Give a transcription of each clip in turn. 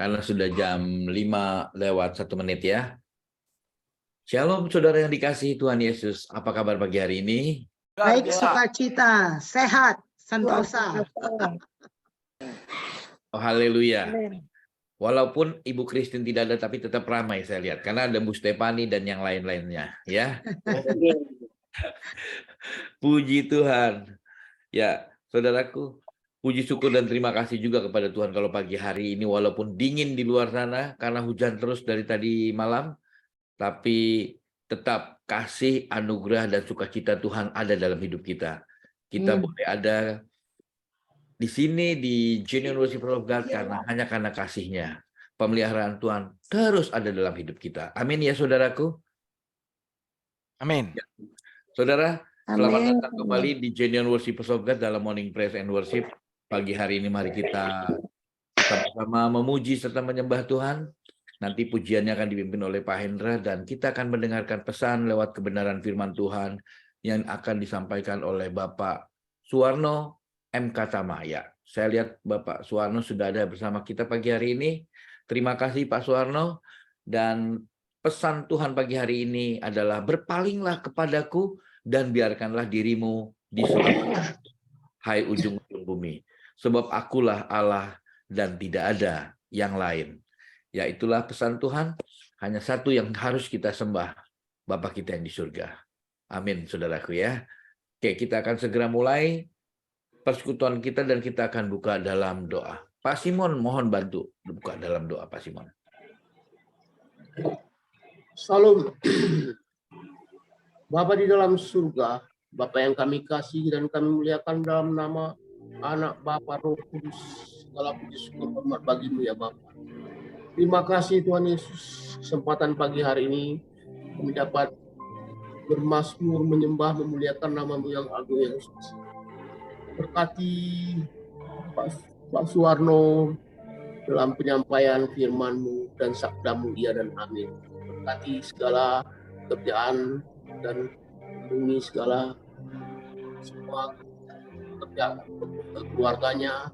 karena sudah jam 5:01 ya. Shalom saudara yang dikasihi Tuhan Yesus. Apa kabar pagi hari ini? Baik, sukacita, sehat, sentosa. Oh, haleluya. Walaupun Ibu Christine tidak ada, tapi tetap ramai saya lihat. Karena ada Bu Stefani dan yang lain-lainnya. Ya. Puji Tuhan. Ya, saudaraku, puji syukur dan terima kasih juga kepada Tuhan kalau pagi hari ini walaupun dingin di luar sana karena hujan terus dari tadi malam, tapi tetap kasih, anugerah, dan sukacita Tuhan ada dalam hidup kita. Kita boleh ada di sini di Genuine Worshiper of God hanya karena kasih-Nya. Pemeliharaan Tuhan terus ada dalam hidup kita. Amin ya saudaraku. Amin. Ya. Saudara, selamat datang kembali di Genuine Worshiper of God dalam Morning Praise and Worship. Pagi hari ini mari kita sama-sama memuji serta menyembah Tuhan. Nanti pujiannya akan dipimpin oleh Pak Hendra dan kita akan mendengarkan pesan lewat kebenaran firman Tuhan yang akan disampaikan oleh Bapak Suwarno MK Tamaya. Saya lihat Bapak Suwarno sudah ada bersama kita pagi hari ini. Terima kasih Pak Suwarno. Dan pesan Tuhan pagi hari ini adalah berpalinglah kepadaku dan biarkanlah dirimu diselamatkan. Hai ujung-ujung bumi. Sebab akulah Allah dan tidak ada yang lain. Ya itulah pesan Tuhan. Hanya satu yang harus kita sembah. Bapa kita yang di surga. Amin saudaraku ya. Oke, kita akan segera mulai persekutuan kita dan kita akan buka dalam doa. Pak Simon mohon bantu buka dalam doa Pak Simon. Salam. Bapa di dalam surga, Bapa yang kami kasih dan kami muliakan dalam nama Anak Bapa Roh Kudus, segala puji syukur hormat bagimu ya Bapa. Terima kasih Tuhan Yesus, kesempatan pagi hari ini kami dapat bermazmur, menyembah, memuliakan namamu yang agung yang suci. Berkati Pak Suwarno dalam penyampaian firman-Mu dan sabda-Mu, ya dan amin. Berkati segala pekerjaan dan lindungi segala semua kerja keluarganya.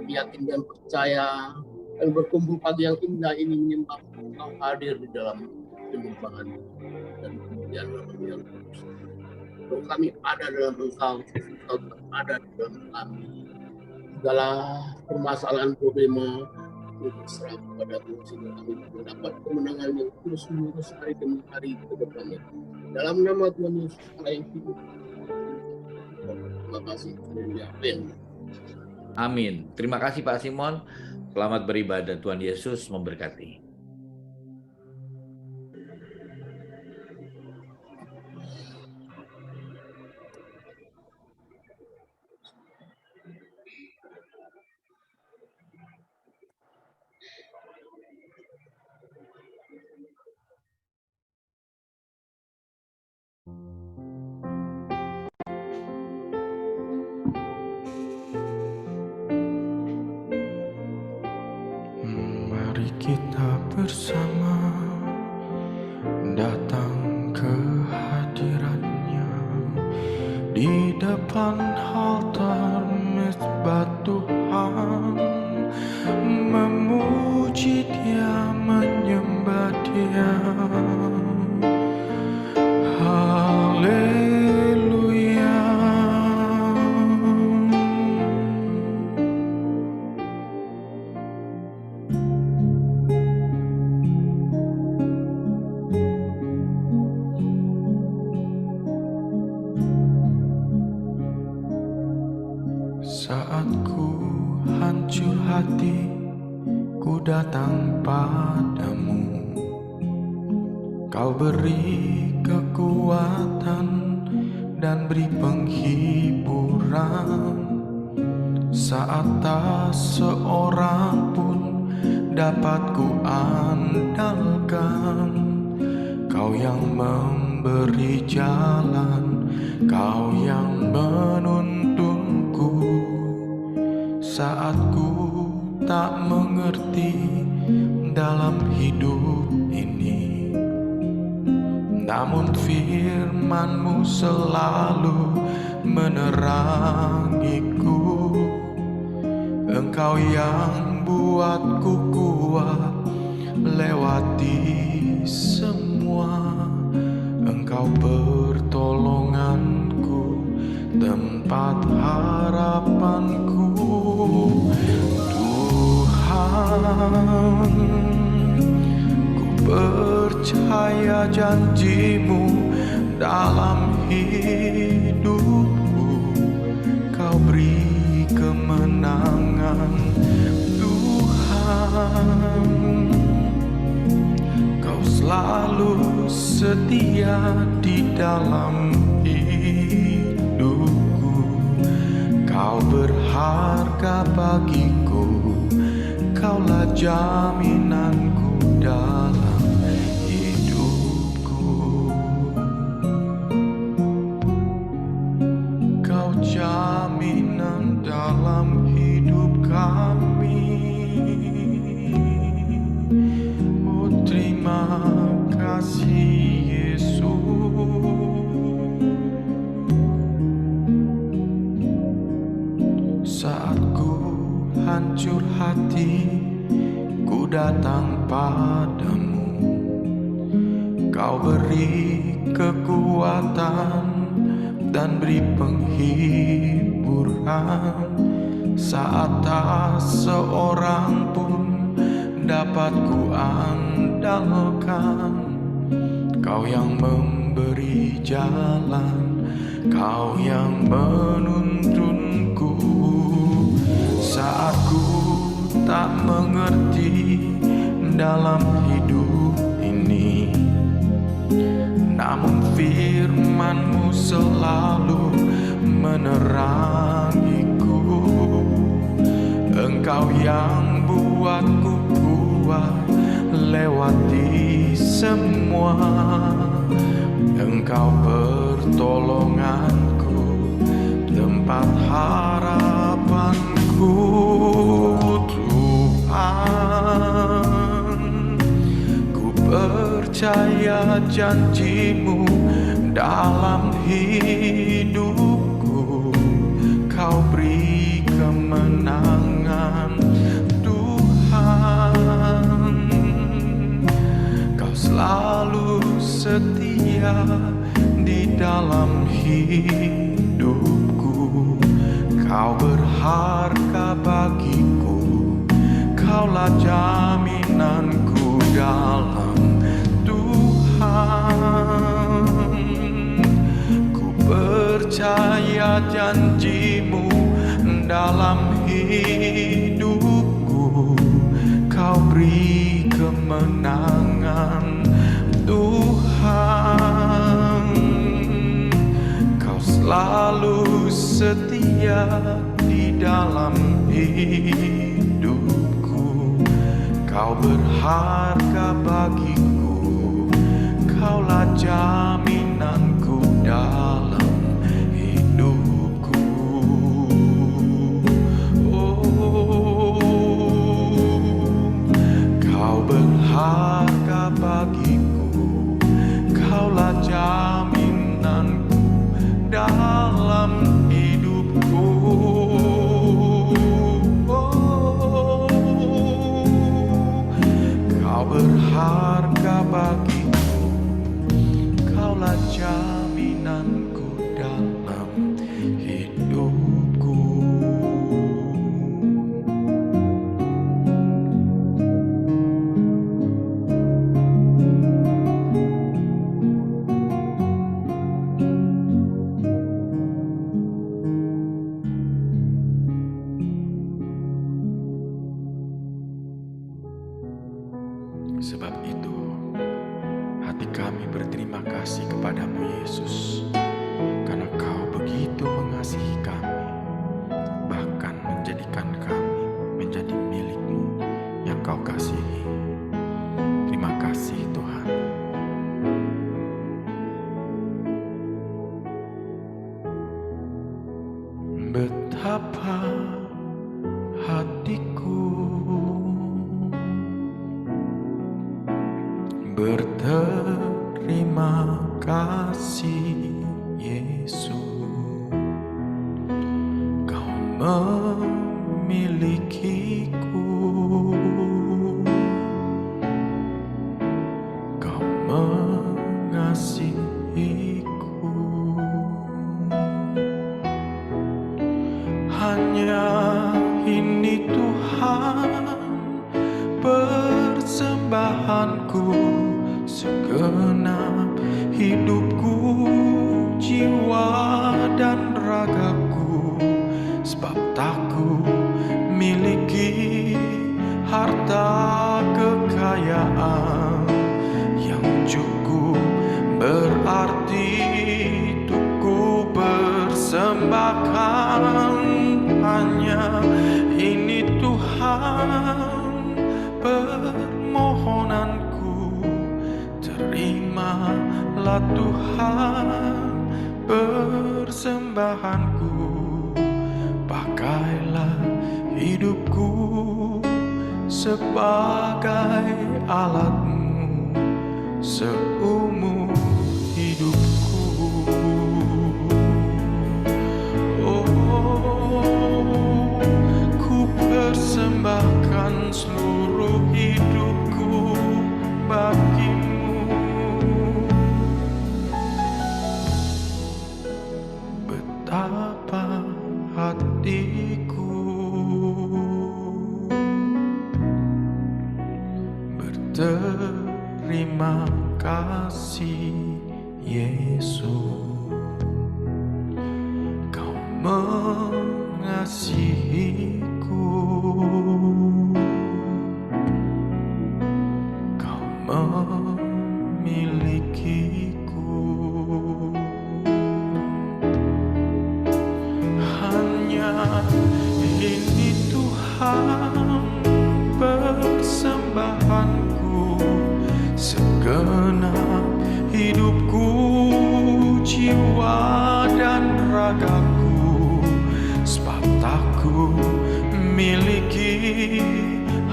Yakin dan percaya dan berkumpul pagi yang indah ini menyembah Engkau hadir di dalam penyembahan dan kemudian yang kudus. Kalau kami ada dalam Engkau, Engkau ada di dalam kami. Segala permasalahan problema berserah kepada-Mu sehingga kami mendapat kemenangan yang terus menerus hari demi hari ke depannya. Dalam nama Tuhan Yesus Allah yang hidup. Terima kasih. Amin. Amin. Terima kasih Pak Simon. Selamat beribadah. Tuhan Yesus memberkati. Kita bersama datang ke hadirat-Nya di depan altar mezbah Tuhan, memuji Dia, menyembah Dia. Haleluya. Saat ku hancur hati, ku datang padamu. Kau beri kekuatan dan beri penghiburan. Saat tak seorang pun dapat ku andalkan, Kau yang memberi jalan, Kau yang menuntunku. Saat ku tak mengerti dalam hidup ini, namun firman-Mu selalu menerangiku. Engkau yang buatku kuat Tuhan, ku percaya janji-Mu dalam hidupku. Kau beri kemenangan, Tuhan. Kau selalu setia di dalam hidupku. Kau berharga bagiku, Kaulah jaminanku dalam hidupku. Kau jaminan dalam hidup kami. Oh, terima kasih Yesus. Saat ku hancur hati, ku datang padamu. Kau beri kekuatan dan beri penghiburan. Saat tak seorang pun dapat ku andalkan, Kau yang memberi jalan, Kau yang menuntunku. Saat ku tak mengerti dalam hidup ini, namun firman-Mu selalu menerangiku. Engkau yang buatku kuat lewati semua. Engkau pertolonganku, tempat harapanku, Tuhan. Ku percaya janji-Mu dalam hidupku. Kau beri kemenangan, Tuhan. Kau selalu setia di dalam hidupku. Kau berharga bagiku, Kaulah jaminanku dalam Tuhan. Ku percaya janji-Mu dalam hidupku. Kau beri kemenangan, Tuhan. Kau selalu setia di dalam hidupku. Kau berharga bagiku, Kaulah jaminanku dalam hidupku. Oh, Kau berharga bagiku, Kaulah jaminanku dalam hidupku. Oh, Kau berharga bagiku, Kaulah jaminanku dalam hidupku. Sebab itu, hati kami berterima kasih kepadamu Yesus, karena Kau begitu mengasihi kami, bahkan menjadikan kami menjadi milik-Mu yang Kau kasihi. Terima kasih Tuhan. Betapa hatiku berterima kasih Yesus. Kau memilikiku, Kau mengasihiku. Hanya ini Tuhan persembahanku, segenap hidupku, jiwa dan ragaku, sebab takku miliki harta kekayaan yang cukup berarti untuk ku persembahkan. Hanya ini Tuhan permohonanku, terimalah Tuhan persembahanku. Pakailah hidupku sebagai alatmu seumur hidupku. Oh, ku persembahkan seluruh hidupku bagimu. Betapa hatiku berterima kasih, Yesus. Kau mengasihiku, Kau memilikiku. Hanya ini Tuhan persembahanku, segenap hidupku, jiwa dan ragaku, sebab takku miliki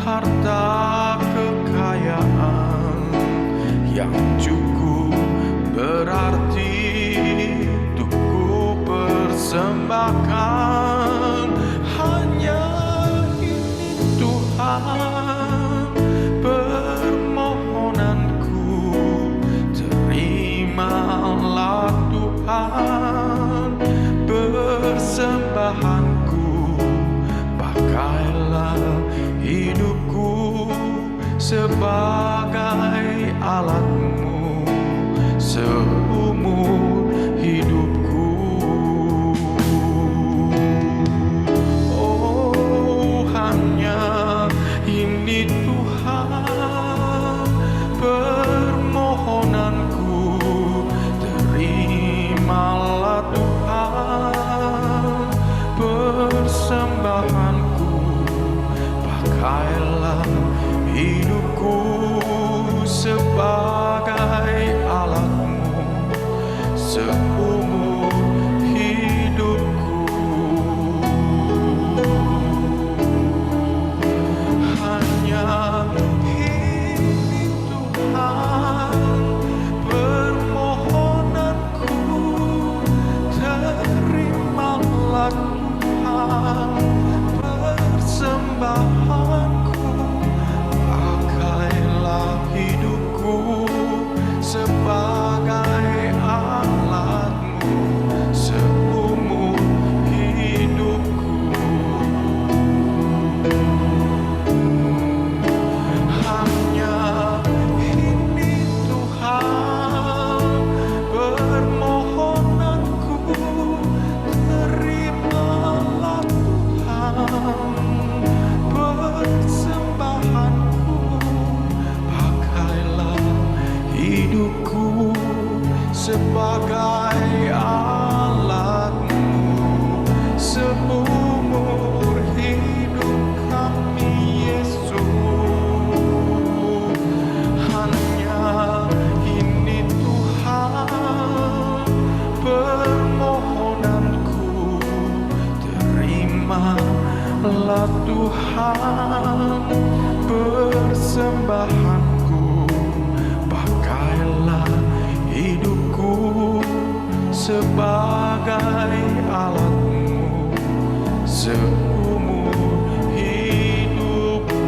harta kekayaan yang cukup berarti untuk ku persembahkan. Hanya ini Tuhan permohonanku, terimalah Tuhan persembahanku. Pakailah hidupku sebagai alatmu seumur hidupku. Oh, hanya ini Tuhan permohonanku, terimalah Tuhan persembahanku. Pakailah hidupku sebagai alatmu seumur hidupku. Hanya ini Tuhan permohonanku, terimalah Tuhan persembahanku. Pakailah hidupku sebagai alatmu seumur hidupku. Hanya ini Tuhan permohonanku, terimalah Tuhan persembahanku. Pakailah hidupku sebagai alatmu seumur hidup kami, Yesus. Hanya ini Tuhan permohonanku, terimalah Tuhan persembahanku. Pakailah hidupku sebagai alatmu seumur hidupku.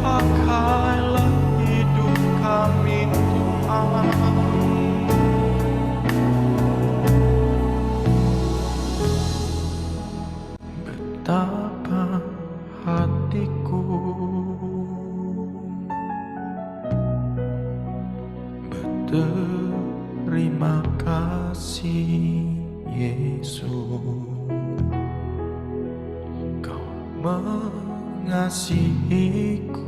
Pakailah hidup kami, Tuhan. betapa hatiku berterima kasih Yesus, Kau mengasihiku,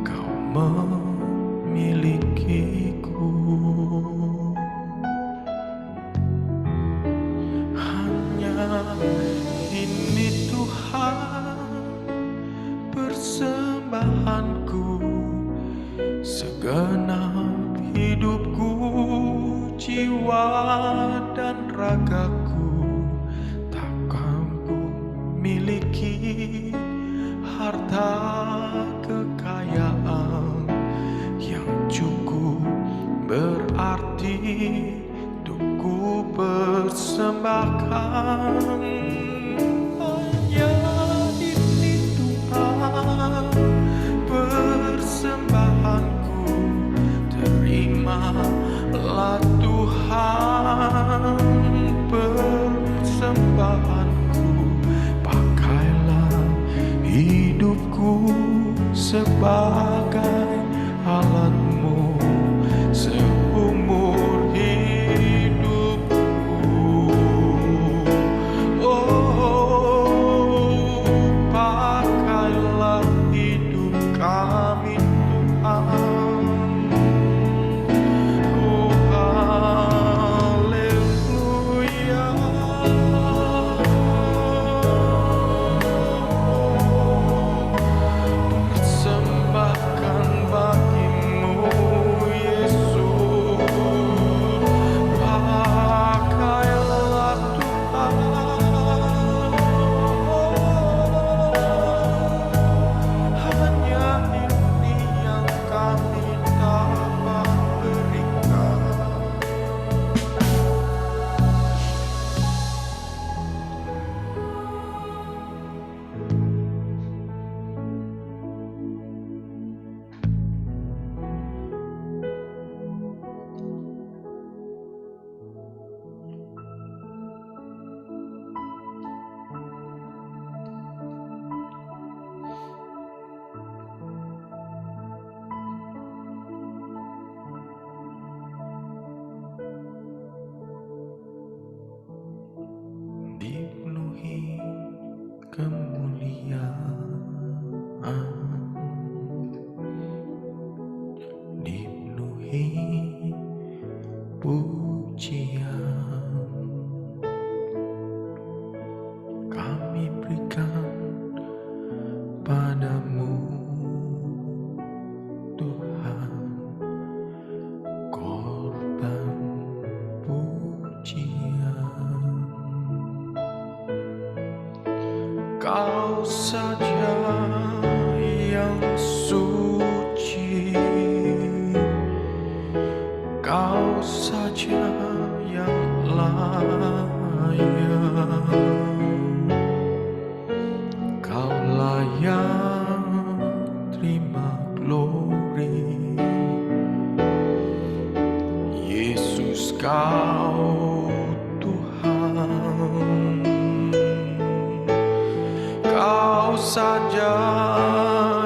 Kau memilikiku. Hanya ini Tuhan persembahanku, segenap hidupku, jiwa dan ragaku. Takkan ku miliki harta kekayaan yang cukup berarti untuk ku persembahkan. Hanya ini Tuhan persembahanku, terimalah Tuhan persembahanku. Pakailah hidupku sebagai alatmu seumur hidupku. Oh, pakailah hidup kami Tuhan. Oh, haleluya. Persembahkan bagimu Yesus, pakailah Tuhan. Hanya ini yang kami dapat berikan. Dipenuhi kemuliaan, dipenuhi pujian, kami berikan padamu Tuhan, korban pujian. Kau saja yang suci, Kau saja yang layak, Kau layak terima glory. Yesus, Kau Tuhan. Kau saja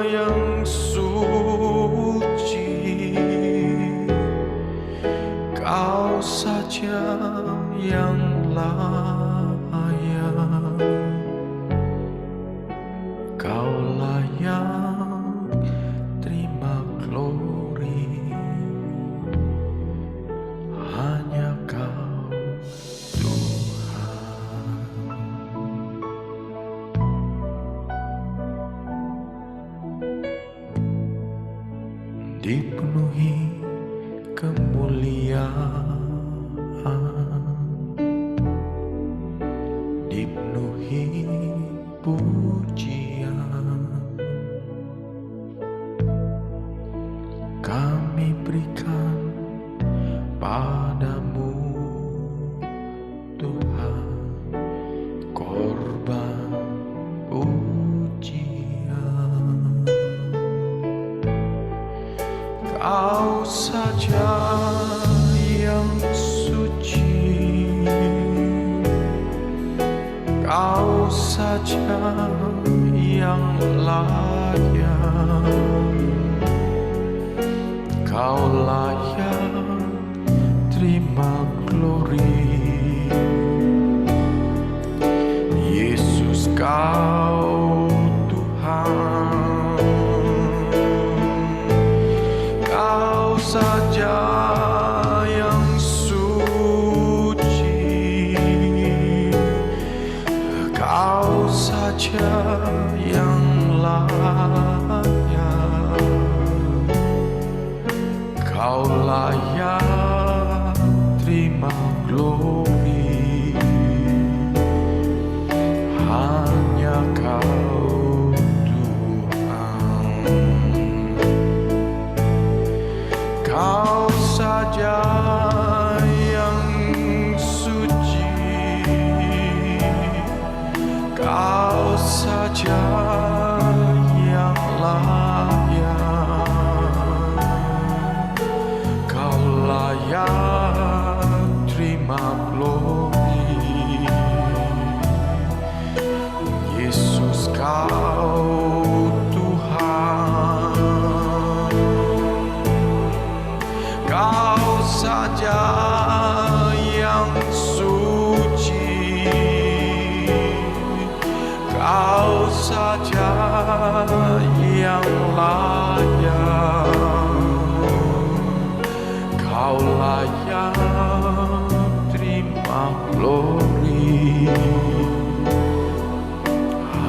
yang suci, Kau saja yang layak, Kau layak terima glory. Hanya Kau Tuhan. Dipenuhi kemuliaan, dipenuhi pujian, kami berikan padamu Tuhan, korban pujian. Kau saja yang suci, layak, Kau layak terima glory. Yesus, Kau Tuhan, Kau saja yang suci, Kau saja yang layak, Kau layak terima glory. Hanya Kau Tuhan, Kau saja yang suci, Kau saja yang layak, Kau layak terima glory. Yesus, Kau Tuhan, Kau saja yang suci, Kau saja yang layak, Kau layak terima glory.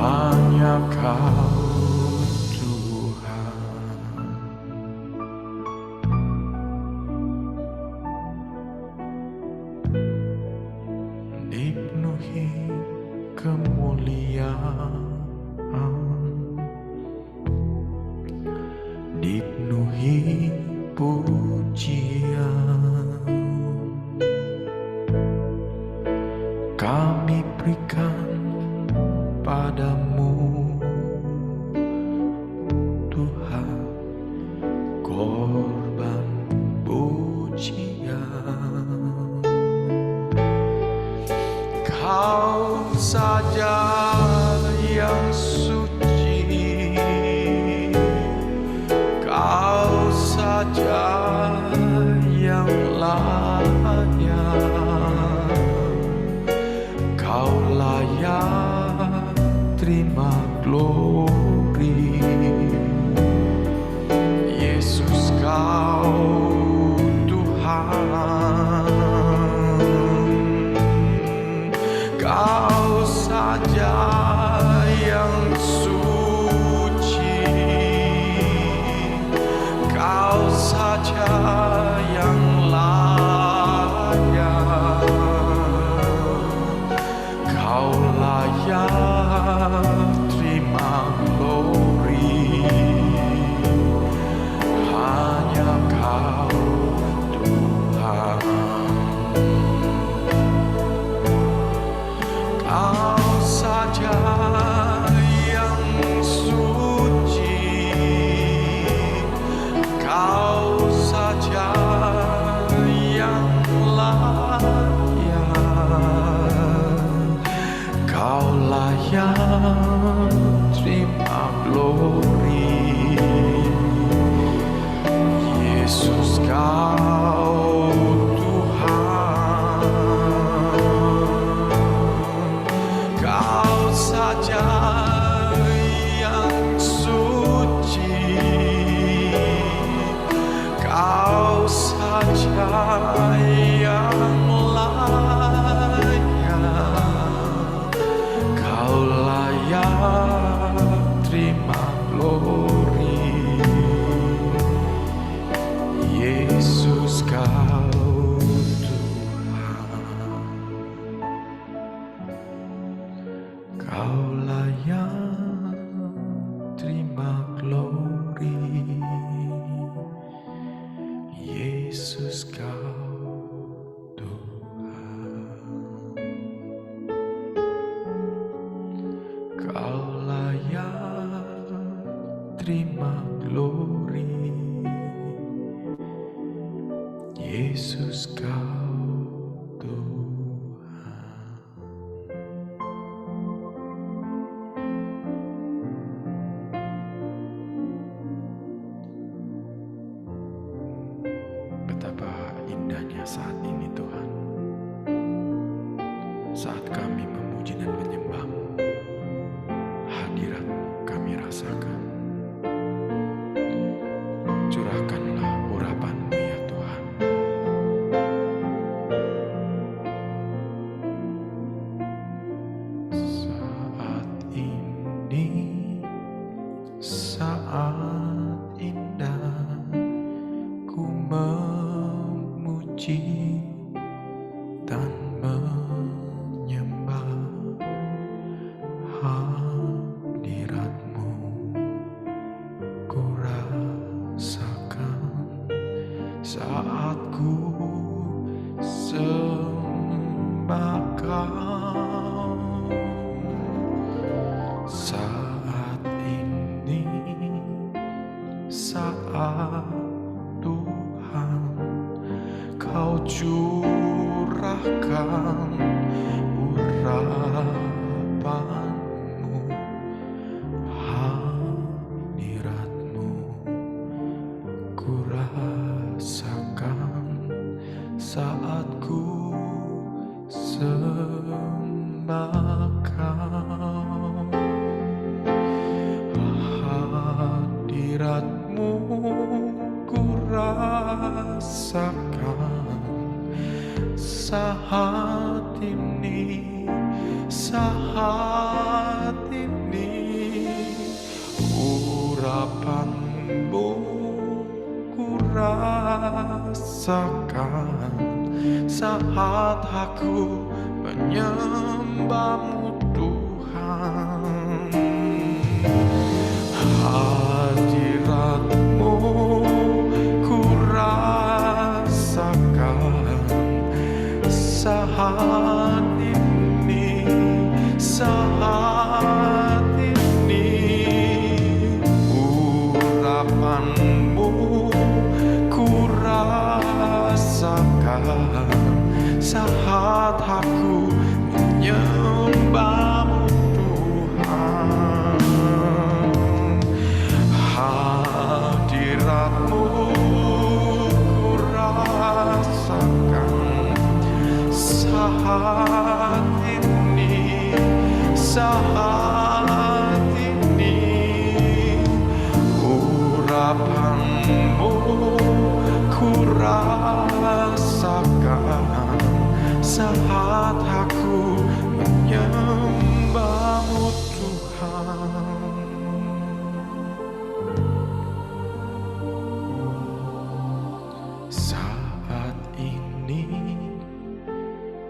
Hanya Kau Tuhan. Dipenuhi kemuliaan, dipenuhi pujian, kami berikan padamu Tuhan korban pujian. Kau saja yang suci, Kau saja yang layak, Kau layak terima glory. Yesus, Kau Tuhan, Kau saja yang suci, Kau saja yang layak, Kau layak terima glory. Hanya Kau Tuhan, Kau saja yang suci, Kau saja yang layak, Kau layak terima glory. Yesus, Kau Tuhan, Kau saja yang suci, Kau saja yang layak, Kau layak terima glory. Yesus, Kau Tuhan, Kau layak terima glory. Yesus, Kau Tuhan, Kau layak terima glory. Yesus, Kau Tuhan. saat kami memuji dan menyembah-Mu. Hadirat-Mu kami rasakan. Curahkanlah urapan-Mu ya Tuhan. Saat indah ku memuji dan menyembah hadirat-Mu, ku rasakan saat ku sembah Kau. Saat ini, saat Tuhan Kau curahkan urapan-Mu, hadirat-Mu, ku rasakan saat ku sembah Kau. Hadirat-Mu ku rasakan saat ini, saat ini. Urapan-Mu ku rasakan saat aku menyembah-Mu Tuhan. Hadirat-Mu ku rasakan saat ini, saat ini. Urapan-Mu ku rasakan saat aku menyembah-Mu Tuhan. Hadirat-Mu ku rasakan saat ini, saat ini. Urapan-Mu ku rasakan saat aku menyembah-Mu Tuhan. Saat ini,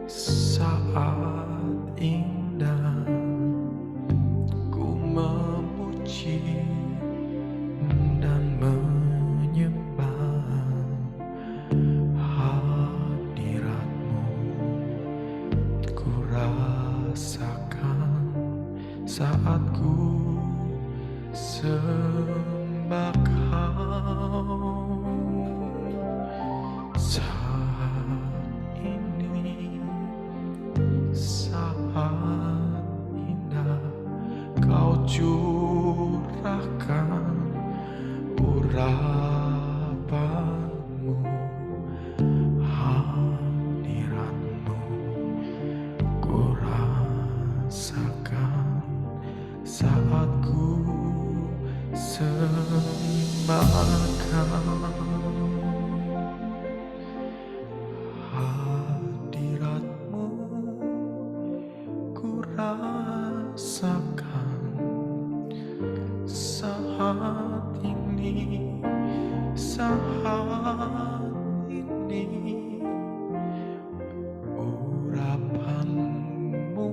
saat indah ku memuji dan menyembah hadirat-Mu, ku rasakan saat ku sembah Kau. Saat ini, saat indah Kau curahkan urapan-Mu, hadirat-Mu, ku rasakan saat ku sembah Kau. Hadirat-Mu ku rasakan saat ini, saat ini. Urapan-Mu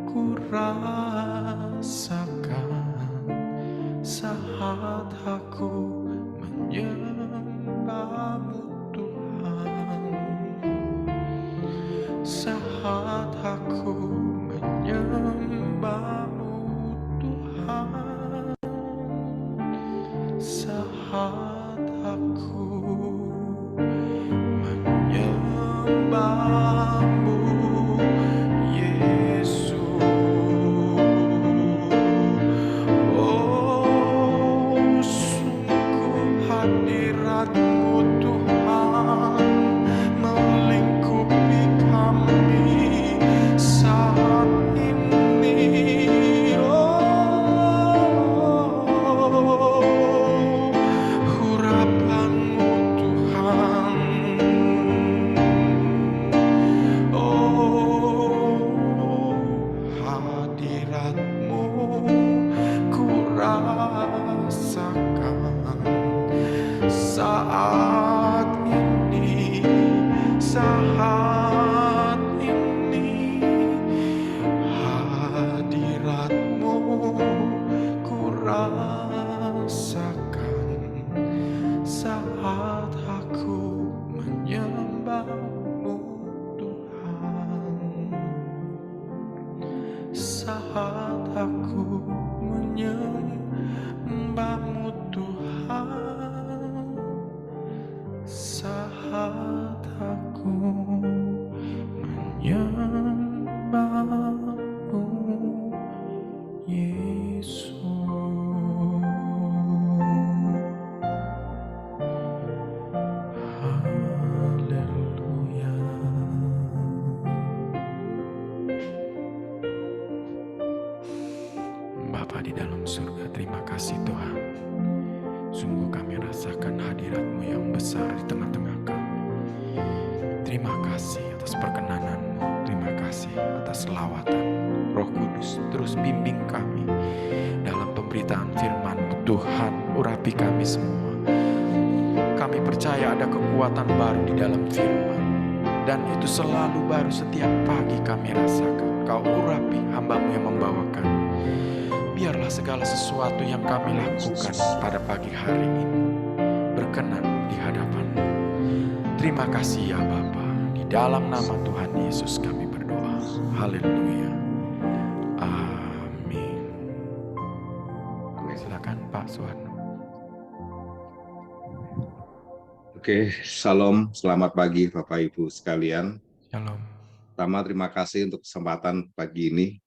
ku rasakan saat aku menyembah-Mu Tuhan. Saat aku menyembah-Mu Tuhan, saat aku menyembah-Mu Yesus. Oh, sungguh hadirat-Mu Tuhan melingkupi kami. saat aku menyembahmu Tuhan, saat aku menyembahmu Yesus. Haleluya. Bapa di dalam surga, terima kasih Tuhan. Sungguh kami rasakan hadirat-Mu yang besar di tengah-tengah kami. Terima kasih atas perkenanan-Mu. Terima kasih atas lawatan Roh Kudus. Terus bimbing kami dalam pemberitaan firman-Mu. Tuhan, urapi kami semua. Kami percaya ada kekuatan baru di dalam firman. Dan itu selalu baru setiap pagi kami rasakan. Kau urapi hamba-Mu yang membawakan. Biarlah segala sesuatu yang kami lakukan pada pagi hari ini berkenan di hadapan-Mu. Terima kasih ya Bapa. Di dalam nama Tuhan Yesus kami berdoa. Haleluya. Amin. Silakan Pak Suwarno. Oke, Shalom, selamat pagi Bapak Ibu sekalian. Shalom. Pertama, terima kasih untuk kesempatan pagi ini.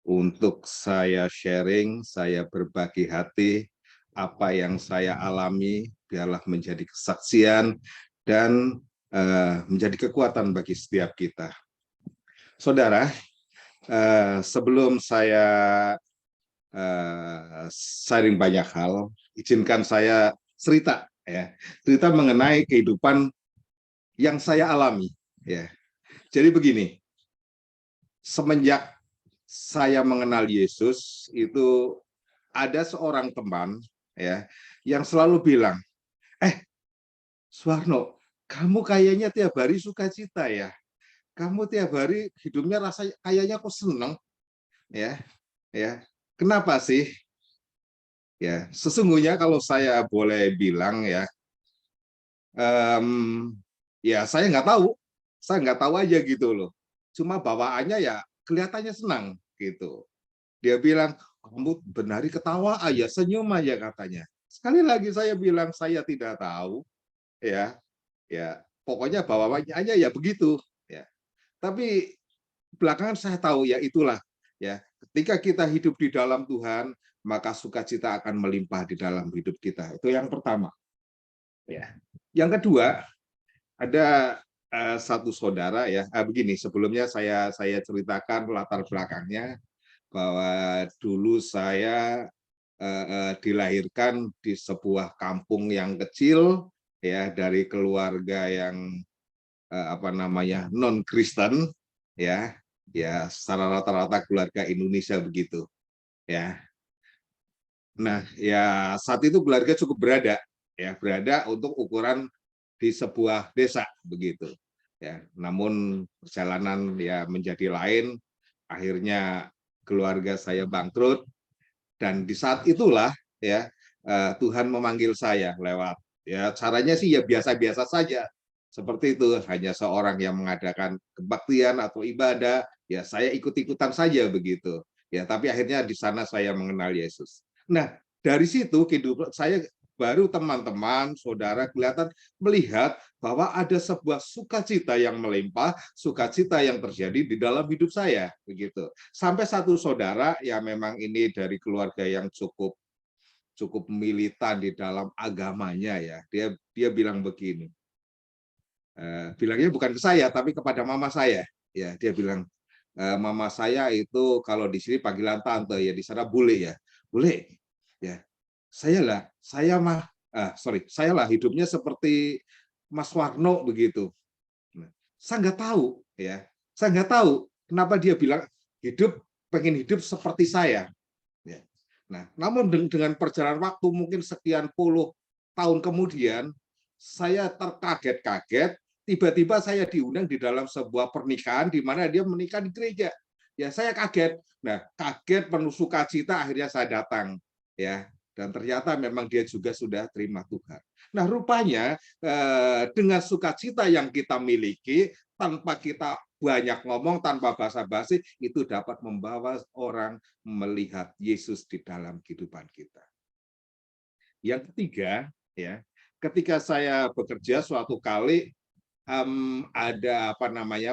Untuk saya sharing, saya berbagi hati, apa yang saya alami, biarlah menjadi kesaksian dan menjadi kekuatan bagi setiap kita. Saudara, sebelum saya sharing banyak hal, izinkan saya cerita mengenai kehidupan yang saya alami. Ya. Jadi begini, semenjak saya mengenal Yesus, itu ada seorang teman ya yang selalu bilang, Suwarno, kamu kayaknya tiap hari sukacita ya. Kamu tiap hari hidupnya rasanya kayaknya kok seneng ya. Kenapa sih? Ya, sesungguhnya kalau saya boleh bilang ya, saya nggak tahu aja gitu loh. Cuma bawaannya ya kelihatannya senang gitu. Dia bilang, kamu benari ketawa aja, senyum aja katanya. Sekali lagi saya bilang saya tidak tahu, ya pokoknya bawaannya aja ya begitu. Ya. Tapi belakangan saya tahu ya itulah ya. Ketika kita hidup di dalam Tuhan, maka sukacita akan melimpah di dalam hidup kita. Itu yang pertama. Ya. Yang kedua, ada satu saudara ya. Begini, sebelumnya saya ceritakan latar belakangnya bahwa dulu saya dilahirkan di sebuah kampung yang kecil ya, dari keluarga yang non Kristen ya secara rata-rata keluarga Indonesia begitu ya. Nah ya saat itu keluarga cukup berada untuk ukuran di sebuah desa begitu ya. Namun perjalanan ya menjadi lain, akhirnya keluarga saya bangkrut, dan di saat itulah ya Tuhan memanggil saya lewat ya caranya sih ya biasa-biasa saja seperti itu, hanya seorang yang mengadakan kebaktian atau ibadah ya saya ikut-ikutan saja begitu ya. Tapi akhirnya di sana saya mengenal Yesus. Nah dari situ kehidupan saya baru teman-teman, saudara kelihatan melihat bahwa ada sebuah sukacita yang melimpah, sukacita yang terjadi di dalam hidup saya, begitu. Sampai satu saudara, ya memang ini dari keluarga yang cukup militan di dalam agamanya ya. Dia bilang begini, bilangnya bukan ke saya, tapi kepada mama saya. Ya, dia bilang, mama saya itu kalau di sini panggilan tante ya, di sana bule ya, bule. Ya, saya lah hidupnya seperti Mas Warno begitu. Saya nggak tahu ya, saya nggak tahu kenapa dia bilang pengen hidup seperti saya. Ya. Nah, namun dengan perjalanan waktu mungkin sekian puluh tahun kemudian, saya terkaget-kaget, tiba-tiba saya diundang di dalam sebuah pernikahan di mana dia menikah di gereja. Ya, saya kaget. Nah, kaget penuh sukacita, akhirnya saya datang. Ya. Dan ternyata memang dia juga sudah terima Tuhan. Nah, rupanya dengan sukacita yang kita miliki, tanpa kita banyak ngomong tanpa basa-basi itu dapat membawa orang melihat Yesus di dalam kehidupan kita. Yang ketiga, ya, ketika saya bekerja suatu kali ada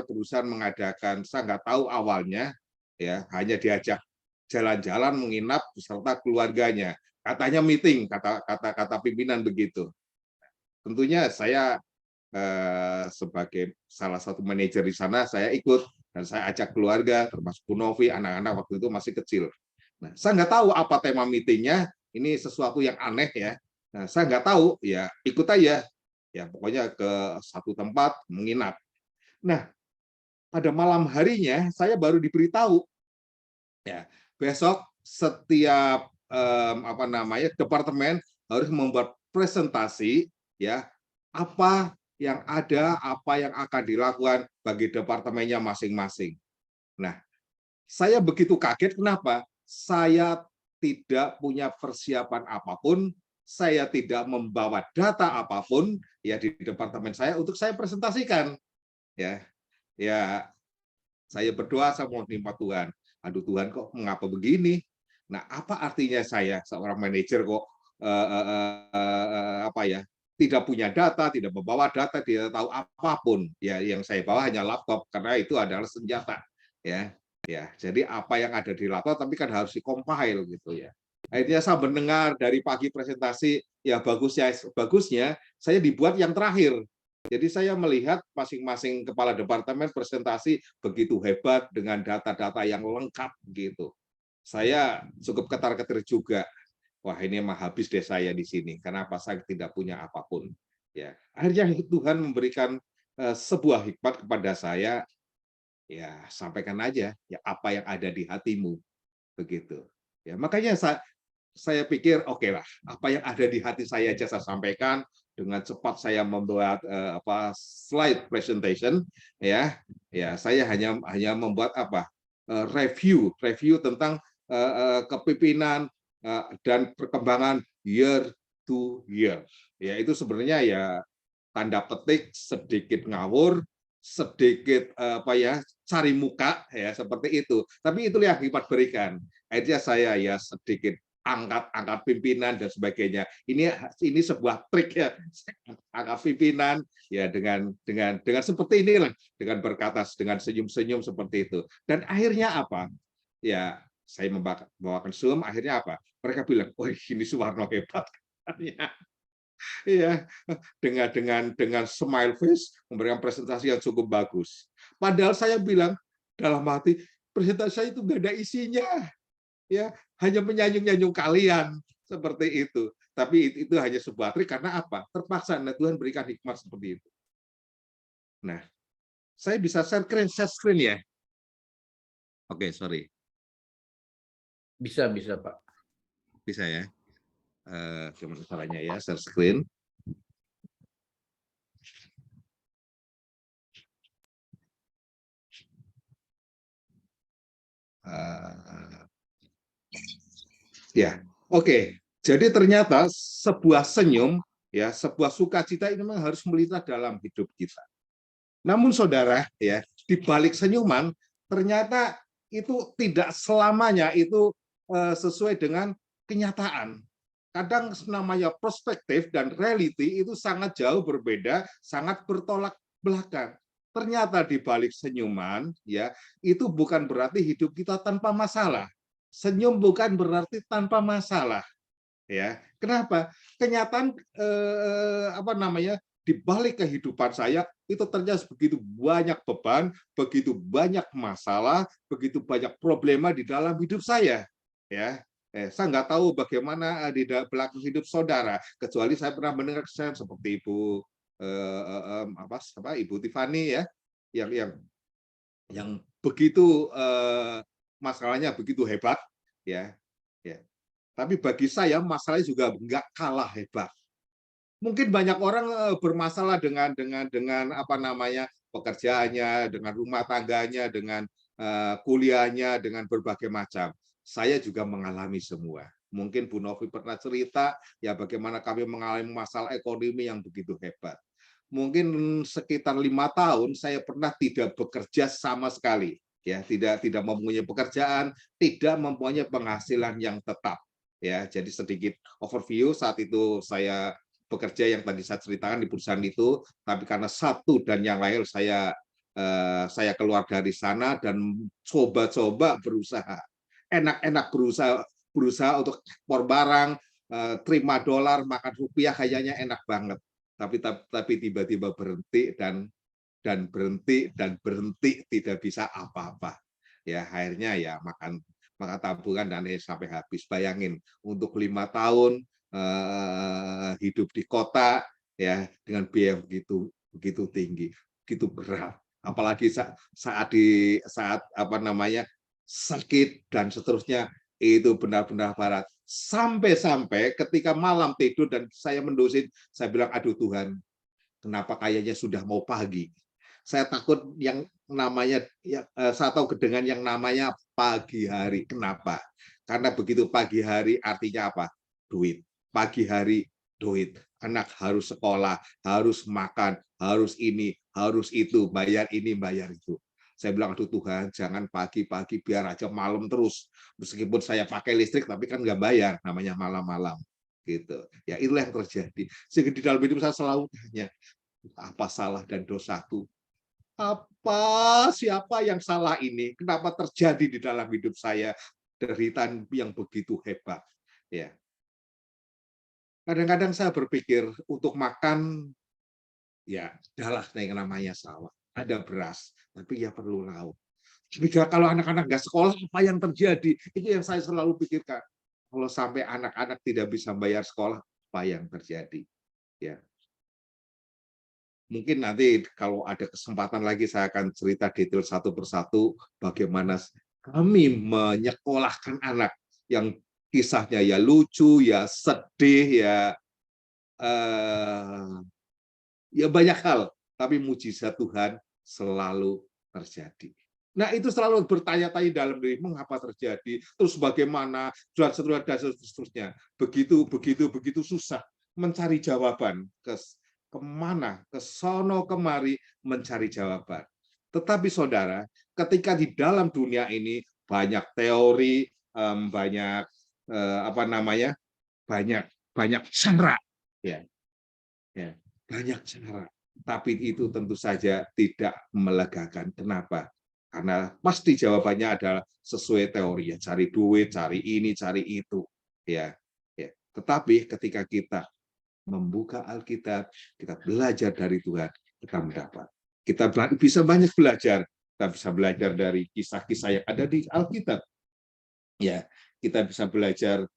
perusahaan mengadakan, saya nggak tahu awalnya, ya hanya diajak jalan-jalan menginap beserta keluarganya. Katanya meeting, kata pimpinan begitu. Tentunya saya sebagai salah satu manajer di sana, saya ikut dan saya ajak keluarga, termasuk Bu Novi, anak-anak waktu itu masih kecil. Nah, saya nggak tahu apa tema meetingnya, ini sesuatu yang aneh ya. Nah, saya nggak tahu, ya ikut aja. Ya, pokoknya ke satu tempat menginap. Nah, pada malam harinya saya baru diberitahu, ya besok setiap departemen harus membuat presentasi, ya apa yang ada, apa yang akan dilakukan bagi departemennya masing-masing. Nah, saya begitu kaget, kenapa? Saya tidak punya persiapan apapun, saya tidak membawa data apapun ya di departemen saya untuk saya presentasikan. Ya, saya berdoa, saya mau nimpa Tuhan. Aduh Tuhan, kok mengapa begini? Nah, apa artinya saya seorang manajer kok tidak punya data, tidak membawa data, tidak tahu apapun. Ya, yang saya bawa hanya laptop karena itu adalah senjata. Ya, jadi apa yang ada di laptop tapi kan harus dikompil gitu ya. Akhirnya saya mendengar dari pagi presentasi, ya bagusnya saya dibuat yang terakhir. Jadi saya melihat masing-masing kepala departemen presentasi begitu hebat dengan data-data yang lengkap gitu. Saya cukup ketar-ketir juga. Wah, ini emang habis deh saya di sini. Kenapa saya tidak punya apapun? Ya, akhirnya Tuhan memberikan sebuah hikmat kepada saya. Ya, sampaikan aja ya apa yang ada di hatimu, begitu. Ya, makanya saya pikir oke lah, apa yang ada di hati saya aja saya sampaikan. Dengan cepat saya membuat slide presentation, ya saya hanya membuat review tentang kepemimpinan dan perkembangan year to year. Ya, itu sebenarnya ya tanda petik sedikit ngawur, sedikit cari muka ya seperti itu. Tapi itu yang hikmat berikan. Akhirnya saya ya sedikit angkat pimpinan dan sebagainya. Ini sebuah trik ya, angkat pimpinan ya dengan seperti inilah, dengan berkata dengan senyum-senyum seperti itu. Dan akhirnya apa? Ya, saya membawakan Zoom, akhirnya apa? Mereka bilang, "Oh, ini Suwarno hebat." Iya, dengan smile face memberikan presentasi yang cukup bagus. Padahal saya bilang dalam hati, presentasi saya itu nggak ada isinya. Ya, hanya menyanjung-nyanjung kalian seperti itu. Tapi itu hanya sebuah trik karena apa? Terpaksa. Nah, Tuhan berikan hikmat seperti itu. Nah, saya bisa share screen ya? Oke, sorry. Bisa Pak. Bisa ya? Gimana caranya ya, share screen? Ya, oke. Jadi ternyata sebuah senyum, ya, sebuah sukacita ini memang harus melihat dalam hidup kita. Namun saudara, ya, di balik senyuman ternyata itu tidak selamanya itu sesuai dengan kenyataan. Kadang namanya perspektif dan reality itu sangat jauh berbeda, sangat bertolak belakang. Ternyata di balik senyuman, ya, itu bukan berarti hidup kita tanpa masalah. Senyum bukan berarti tanpa masalah, ya. Kenapa? Kenyataan di balik kehidupan saya itu ternyata begitu banyak beban, begitu banyak masalah, begitu banyak problema di dalam hidup saya, ya. Saya nggak tahu bagaimana di belakang hidup saudara, kecuali saya pernah mendengar kesan seperti Ibu Tiffany ya, yang begitu masalahnya begitu hebat, ya. Tapi bagi saya masalahnya juga nggak kalah hebat. Mungkin banyak orang bermasalah dengan pekerjaannya, dengan rumah tangganya, dengan kuliahnya, dengan berbagai macam. Saya juga mengalami semua. Mungkin Bu Novi pernah cerita ya bagaimana kami mengalami masalah ekonomi yang begitu hebat. mungkin sekitar 5 tahun saya pernah tidak bekerja sama sekali, ya, tidak mempunyai pekerjaan, tidak mempunyai penghasilan yang tetap, ya. Jadi sedikit overview, saat itu saya bekerja yang tadi saya ceritakan di perusahaan itu, tapi karena satu dan yang lain saya keluar dari sana dan coba-coba berusaha, enak-enak berusaha untuk ekspor barang, terima dolar, makan rupiah, kayaknya enak banget. Tapi tiba-tiba berhenti dan berhenti, tidak bisa apa-apa. Ya, akhirnya ya makan tabungan dan sampai habis. Bayangin untuk 5 tahun hidup di kota, ya, dengan biaya begitu tinggi, begitu berat. Apalagi saat apa namanya, sakit dan seterusnya, itu benar-benar berat. Sampai ketika malam tidur dan saya mendosin, saya bilang, aduh Tuhan, kenapa kayaknya sudah mau pagi. Saya takut yang namanya, saya tahu dengan yang namanya pagi hari. Kenapa? Karena begitu pagi hari artinya apa? Duit. Pagi hari, duit. Anak harus sekolah, harus makan, harus ini, harus itu, bayar ini, bayar itu. Saya bilang, aduh Tuhan, jangan pagi-pagi, biar aja malam terus. Meskipun saya pakai listrik, tapi kan nggak bayar, namanya malam-malam. Gitu. Ya, itulah yang terjadi. Sehingga di dalam hidup saya selalu tanya, apa salah dan dosaku? Siapa yang salah ini? Kenapa terjadi di dalam hidup saya derita yang begitu hebat? Ya. Kadang-kadang saya berpikir untuk makan, ya, adalah yang namanya sawah. Ada beras, tapi ya perlu lauk. Tapi kalau anak-anak nggak sekolah, apa yang terjadi? Itu yang saya selalu pikirkan. Kalau sampai anak-anak tidak bisa bayar sekolah, apa yang terjadi? Ya. Mungkin nanti kalau ada kesempatan lagi saya akan cerita detail satu persatu bagaimana kami menyekolahkan anak yang kisahnya ya lucu, ya sedih, ya banyak hal, tapi mujizat Tuhan selalu terjadi. Nah, itu selalu bertanya-tanya dalam diri, mengapa terjadi, terus bagaimana, dan seterusnya. Begitu susah mencari jawaban, kemana, ke sono kemari mencari jawaban. Tetapi saudara, ketika di dalam dunia ini banyak teori, banyak apa namanya, banyak cara, ya, banyak cara. Tapi itu tentu saja tidak melegakan. Kenapa? Karena pasti jawabannya adalah sesuai teori, ya, cari duit, cari ini, cari itu, ya. Tetapi ketika kita membuka Alkitab, kita belajar dari Tuhan, kita mendapat. Kita bisa banyak belajar. Kita bisa belajar dari kisah-kisah yang ada di Alkitab. Ya, kita bisa belajar,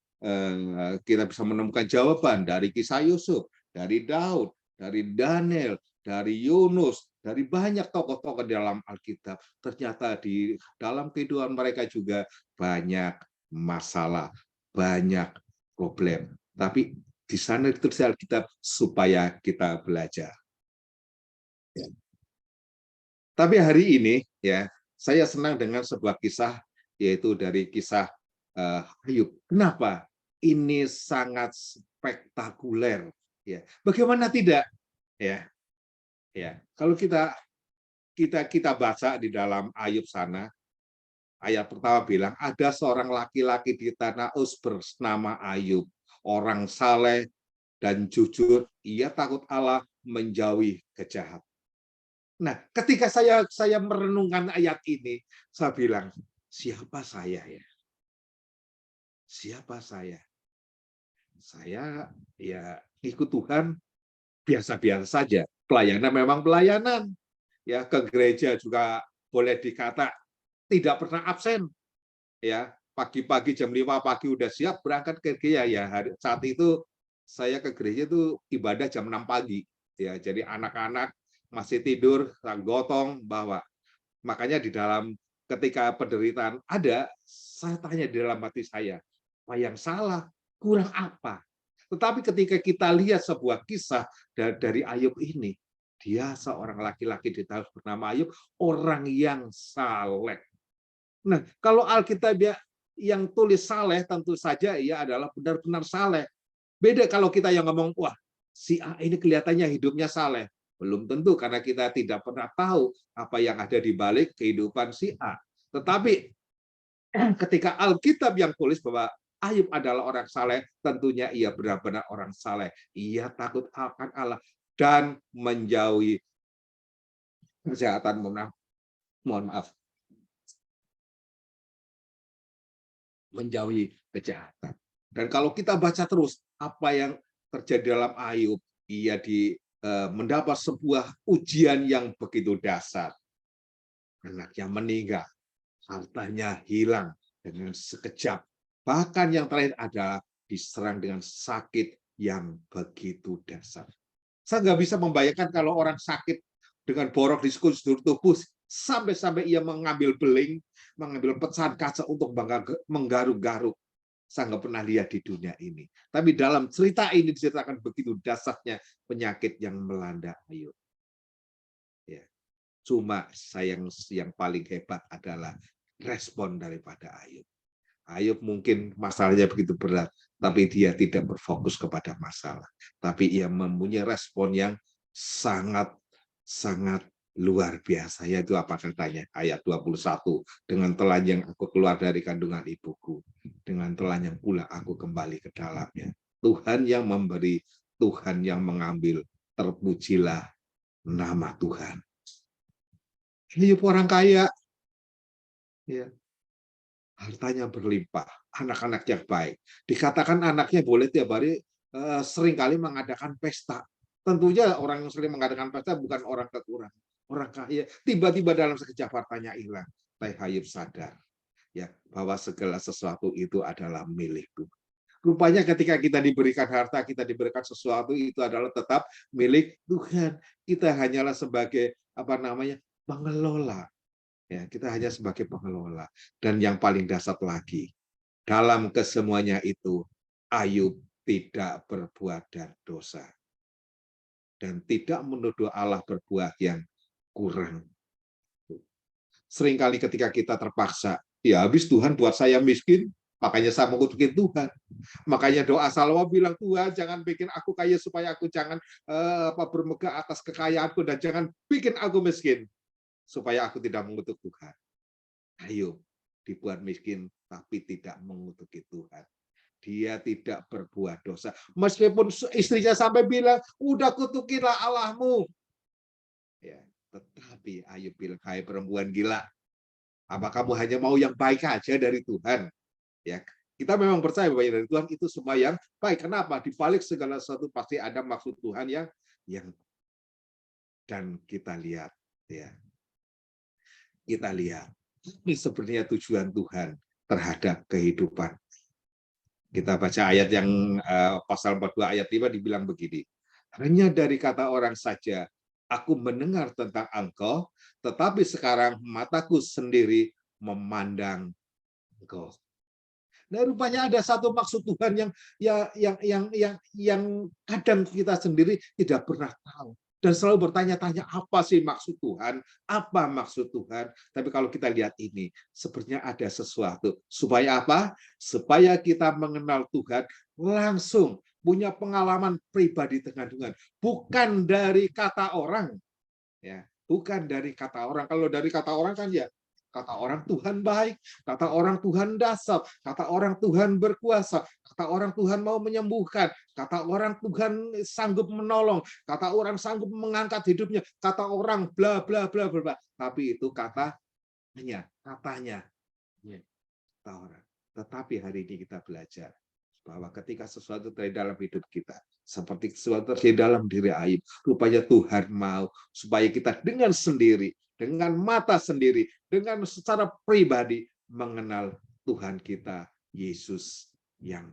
kita bisa menemukan jawaban dari kisah Yusuf, dari Daud, dari Daniel, dari Yunus, dari banyak tokoh-tokoh dalam Alkitab. Ternyata di dalam kehidupan mereka juga banyak masalah, banyak problem. Tapi di sana ditulis Alkitab supaya kita belajar. Ya. Tapi hari ini, ya, saya senang dengan sebuah kisah, yaitu dari kisah Ayub. Kenapa? Ini sangat spektakuler. Ya. Bagaimana tidak? Ya. Kalau kita baca di dalam Ayub sana, ayat pertama bilang, ada seorang laki-laki di tanah Uz bernama Ayub. Orang saleh dan jujur, ia takut Allah, menjauhi kejahatan. Nah, ketika saya merenungkan ayat ini, saya bilang, siapa saya ya? Siapa saya? Saya ya ikut Tuhan biasa-biasa saja. Pelayanan memang pelayanan. Ya, ke gereja juga boleh dikata tidak pernah absen. Ya, pagi-pagi jam 5 pagi udah siap berangkat ke gereja ya. Saat itu saya ke gereja itu ibadah jam 6 pagi. Ya, jadi anak-anak masih tidur, gotong bawa. Makanya di dalam ketika penderitaan ada, saya tanya di dalam hati saya, apa yang salah? Kurang apa? Tetapi ketika kita lihat sebuah kisah dari Ayub ini, dia seorang laki-laki di tanah bernama Ayub, orang yang saleh. Nah, kalau Alkitab yang tulis saleh, tentu saja ia adalah benar-benar saleh. Beda kalau kita yang ngomong, wah, si A ini kelihatannya hidupnya saleh. Belum tentu karena kita tidak pernah tahu apa yang ada di balik kehidupan si A. Tetapi ketika Alkitab yang tulis bahwa Ayub adalah orang saleh, tentunya ia benar-benar orang saleh. Ia takut akan Allah dan menjauhi kejahatan. Mohon maaf. Menjauhi kejahatan. Dan kalau kita baca terus apa yang terjadi dalam Ayub, ia mendapat sebuah ujian yang begitu dasar. Anaknya meninggal, hartanya hilang dengan sekejap. Bahkan yang terakhir adalah diserang dengan sakit yang begitu dasar. Saya nggak bisa membayangkan kalau orang sakit dengan borok di sekujur tubuh sampai ia mengambil beling, mengambil pecahan kaca untuk menggaruk-garuk. Saya nggak pernah lihat di dunia ini. Tapi dalam cerita ini diceritakan begitu dasarnya penyakit yang melanda Ayub. Ya. Cuma yang paling hebat adalah respon daripada Ayub. Ayub mungkin masalahnya begitu berat, tapi dia tidak berfokus kepada masalah. Tapi ia mempunyai respon yang sangat luar biasa. Yaitu apa katanya? Ayat 21. Dengan telanjang aku keluar dari kandungan ibuku. Dengan telanjang pula aku kembali ke dalamnya. Tuhan yang memberi, Tuhan yang mengambil. Terpujilah nama Tuhan. Ayub orang kaya. Ya. Hartanya berlimpah, anak-anak yang baik. Dikatakan anaknya boleh tiap hari seringkali mengadakan pesta. Tentunya orang yang sering mengadakan pesta bukan orang kekurangan, orang kaya. Tiba-tiba dalam sekejap hartanya hilang. Tapi Ayub sadar ya bahwa segala sesuatu itu adalah milik Tuhan. Rupanya ketika kita diberikan harta, kita diberikan sesuatu itu adalah tetap milik Tuhan. Kita hanyalah sebagai pengelola. Ya, kita hanya sebagai pengelola. Dan yang paling dasar lagi, dalam kesemuanya itu, Ayub tidak berbuat dosa. Dan tidak menuduh Allah berbuat yang kurang. Seringkali ketika kita terpaksa, ya habis Tuhan buat saya miskin, makanya saya mengutuki Tuhan. Makanya doa Salomo bilang, Tuhan jangan bikin aku kaya supaya aku jangan bermegah atas kekayaanku, dan jangan bikin aku miskin supaya aku tidak mengutuk Tuhan. Ayub dibuat miskin tapi tidak mengutuki Tuhan. Dia tidak berbuat dosa. Meskipun istrinya sampai bilang, udah kutukilah Allahmu. Ya, tetapi Ayub bilang, hai perempuan gila, apa kamu hanya mau yang baik aja dari Tuhan? Ya, kita memang percaya bahwa dari Tuhan itu semua yang baik. Kenapa? Di balik segala sesuatu pasti ada maksud Tuhan yang dan kita lihat ya. Kita lihat ini sebenarnya tujuan Tuhan terhadap kehidupan. Kita baca ayat yang pasal 42 ayat 5 dibilang begini. Hanya dari kata orang saja aku mendengar tentang engkau, tetapi sekarang mataku sendiri memandang engkau. Nah, rupanya ada satu maksud Tuhan yang kadang kita sendiri tidak pernah tahu. Dan selalu bertanya-tanya, apa sih maksud Tuhan? Apa maksud Tuhan? Tapi kalau kita lihat ini, sebenarnya ada sesuatu. Supaya apa? Supaya kita mengenal Tuhan langsung, punya pengalaman pribadi dengan Tuhan. Bukan dari kata orang. Ya, bukan dari kata orang. Kalau dari kata orang kan ya, kata orang Tuhan baik, kata orang Tuhan dasar, kata orang Tuhan berkuasa, kata orang Tuhan mau menyembuhkan, kata orang Tuhan sanggup menolong, kata orang sanggup mengangkat hidupnya, kata orang bla bla bla bla. Tapi itu katanya. Kata orang. Tetapi hari ini kita belajar bahwa ketika sesuatu terjadi dalam hidup kita, seperti sesuatu terjadi dalam diri Ayub, rupanya Tuhan mau supaya kita dengan sendiri, dengan mata sendiri, dengan secara pribadi mengenal Tuhan kita, Yesus yang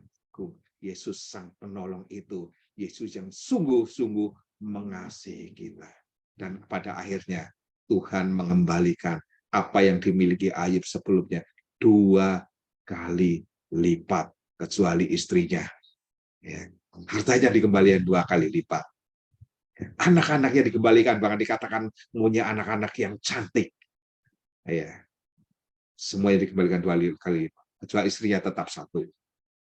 Yesus sang penolong itu, Yesus yang sungguh-sungguh mengasihi kita. Dan pada akhirnya Tuhan mengembalikan apa yang dimiliki Ayub sebelumnya 2 kali lipat, kecuali istrinya. Ya, hartanya dikembalikan 2 kali lipat. Anak-anaknya dikembalikan, bahkan dikatakan punya anak-anak yang cantik. Ya, semuanya dikembalikan 2 kali lipat. Kecuali istrinya tetap 1.